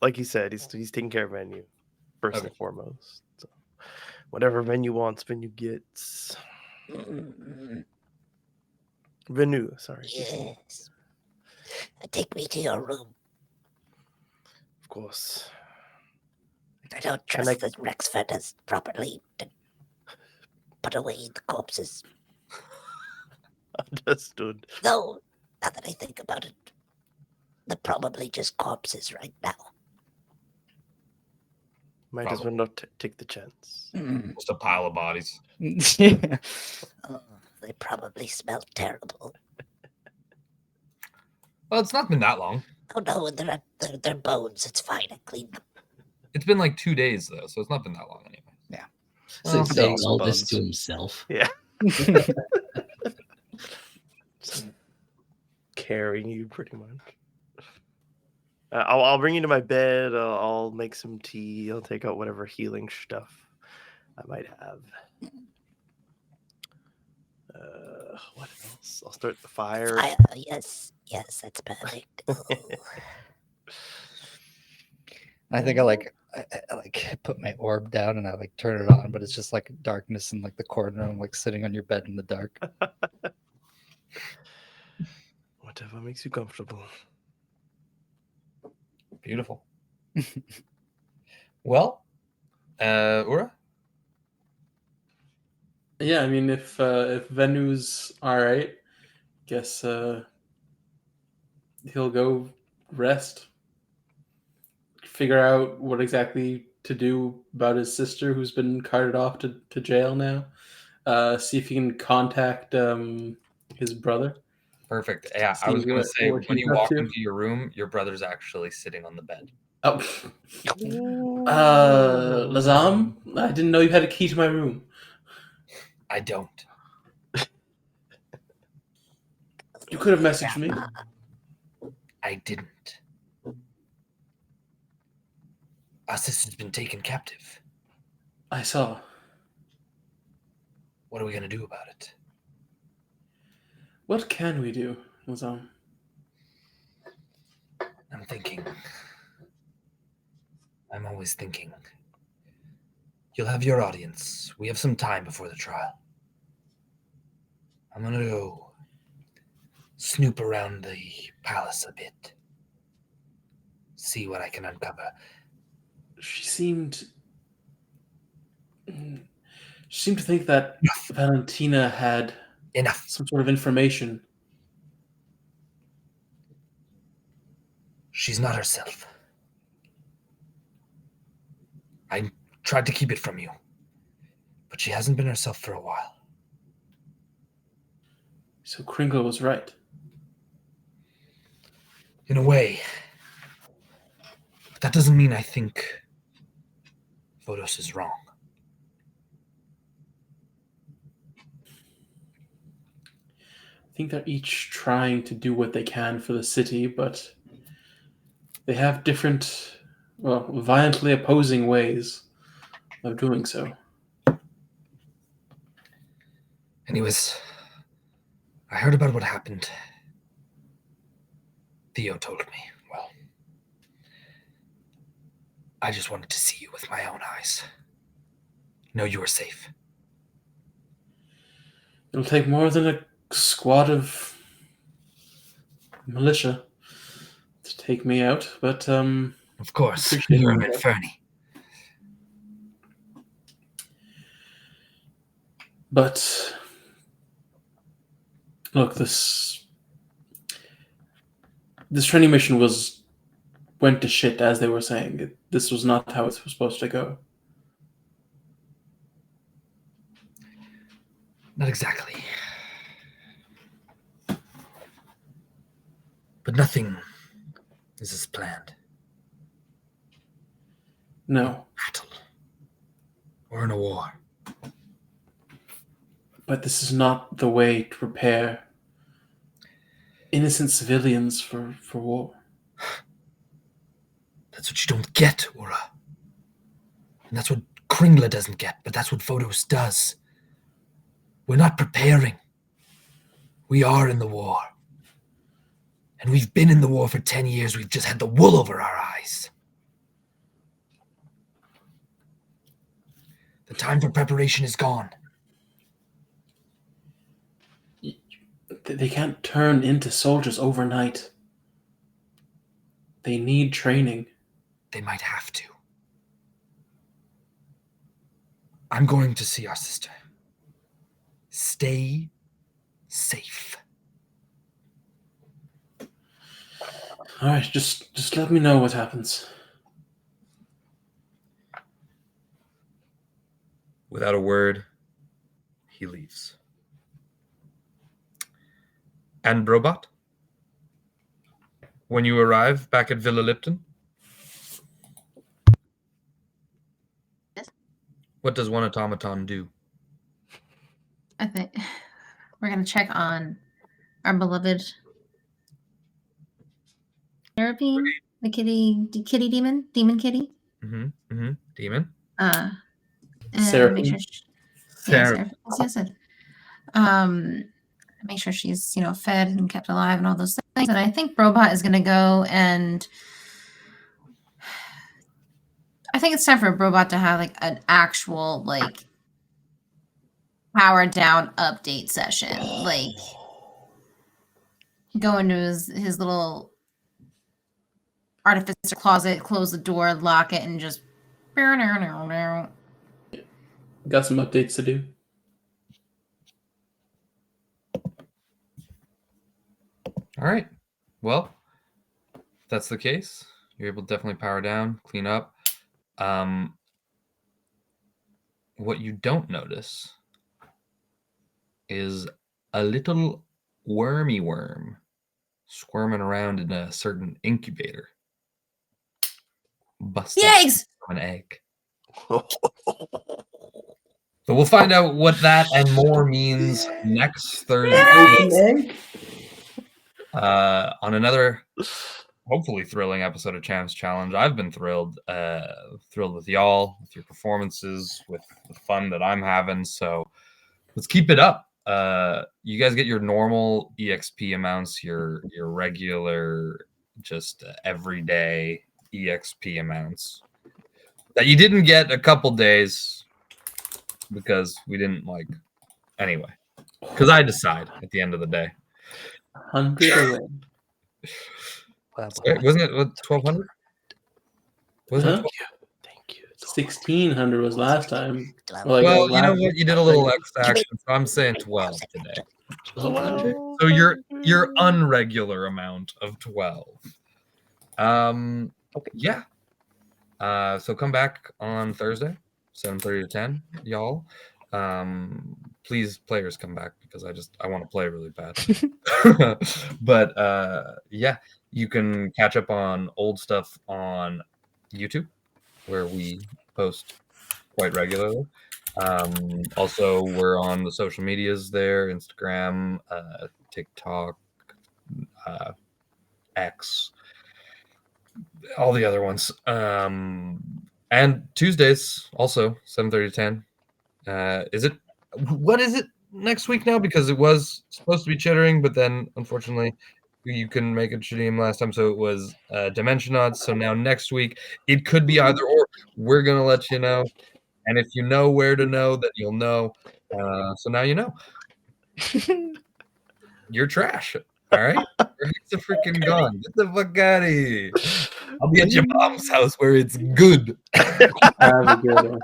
like he said, he's taking care of Venue first Okay. and foremost. So whatever Venue wants, Venue gets. Venue, sorry. Yes. Take me to your room. Of course. I don't Can trust that Rexford has properly put away the corpses. Understood. Though, now that I think about it, they're probably just corpses right now. Might as well not take the chance. Just a pile of bodies. Oh, they probably smell terrible. Well, it's not been that long. Oh no, they're bones. It's fine. I cleaned them. It's been like 2 days though, so it's not been that long anyway. So he's saying Still all this bones. to himself. Yeah. carrying you pretty much. I'll bring you to my bed. I'll make some tea. I'll take out whatever healing stuff I might have. What else? I'll start the fire. Yes, that's perfect. I think I like put my orb down and I like turn it on, but it's just like darkness in like the corner. I'm like sitting on your bed in the dark. Whatever makes you comfortable. Beautiful. Well, Ura? Yeah, I mean, if Venu's all right, guess he'll go rest, figure out what exactly to do about his sister who's been carted off to jail now. See if he can contact his brother. Perfect. Yeah, I See was going to say, what when he's you up walk to. into your room, your brother's actually sitting on the bed. Oh, Lazam, I didn't know you had a key to my room. I don't. You could have messaged me. I didn't. Our sister's been taken captive. I saw. What are we going to do about it? What can we do, Lazam? I'm thinking. I'm always thinking. You'll have your audience. We have some time before the trial. I'm going to go snoop around the palace a bit. See what I can uncover. She seemed to think that Valentina had Enough. some sort of information. She's not herself. I tried to keep it from you, but she hasn't been herself for a while. So Kringle was right. In a way. But that doesn't mean I think Vodos is wrong. I think they're each trying to do what they can for the city, but they have different, well, violently opposing ways of doing so. Anyways, I heard about what happened. Theo told me. Well, I just wanted to see you with my own eyes. Know you were safe. It'll take more than a squad of militia to take me out, but Of course, appreciate you're it. an Inferni. But look, this training mission went to shit, as they were saying. This was not how it was supposed to go. Not exactly. But nothing is as planned. No, Battle. Or in a war. but this is not the way to prepare innocent civilians for war. That's what you don't get, Ura. And that's what Kringla doesn't get, but that's what Vodos does. We're not preparing. We are in the war. And we've been in the war for 10 years. We've just had the wool over our eyes. The time for preparation is gone. They can't turn into soldiers overnight. They need training. They might have to. I'm going to see our sister. Stay safe. All right, just let me know what happens. Without a word, he leaves. And Brobot? When you arrive back at Villa Lipton? Yes. What does one automaton do? I think we're gonna check on our beloved Seraphine, the kitty demon kitty. Demon. And Seraphine. make sure. Sarah. Yes. Make sure she's fed and kept alive and all those things. And I think Robot is gonna go and I think it's time for Robot to have like an actual like power down update session. Like go into his little artificer closet, close the door, lock it, and just Got some updates to do. All right. Well, if that's the case, you're able to definitely power down, clean up. What you don't notice is a little wormy worm squirming around in a certain incubator. Busting eggs. an egg. So we'll find out what that and more means next Thursday. On another hopefully thrilling episode of Champs Challenge. I've been thrilled with y'all, with your performances, with the fun that I'm having. So let's keep it up. You guys get your normal EXP amounts, your regular, just everyday EXP amounts that you didn't get a couple days because we didn't anyway. Because I decide at the end of the day. 100 away. Wasn't it 1,200? Wasn't it? Thank you. 1,600 was last time. Well, you know what? You did a little extra action, so I'm saying 12 today. 1,200. So your unregular amount of 12. Yeah. So come back on Thursday, 7:30 to 10, y'all. Please, players, come back because I want to play really bad. But yeah, you can catch up on old stuff on YouTube, where we post quite regularly. Also, we're on the social medias there: Instagram, TikTok, X, all the other ones. And Tuesdays also 7:30 to 10. What is it next week now? Because it was supposed to be chittering, but then unfortunately you couldn't make it Chidium last time, so it was Dimensionauts. So now next week it could be either or. We're gonna let you know, and if you know where to know, then you'll know. So now you know. You're trash. All right, it's a freaking gone. Get the fuck out of here. I'll be at your mom's house where it's good. Have a good one.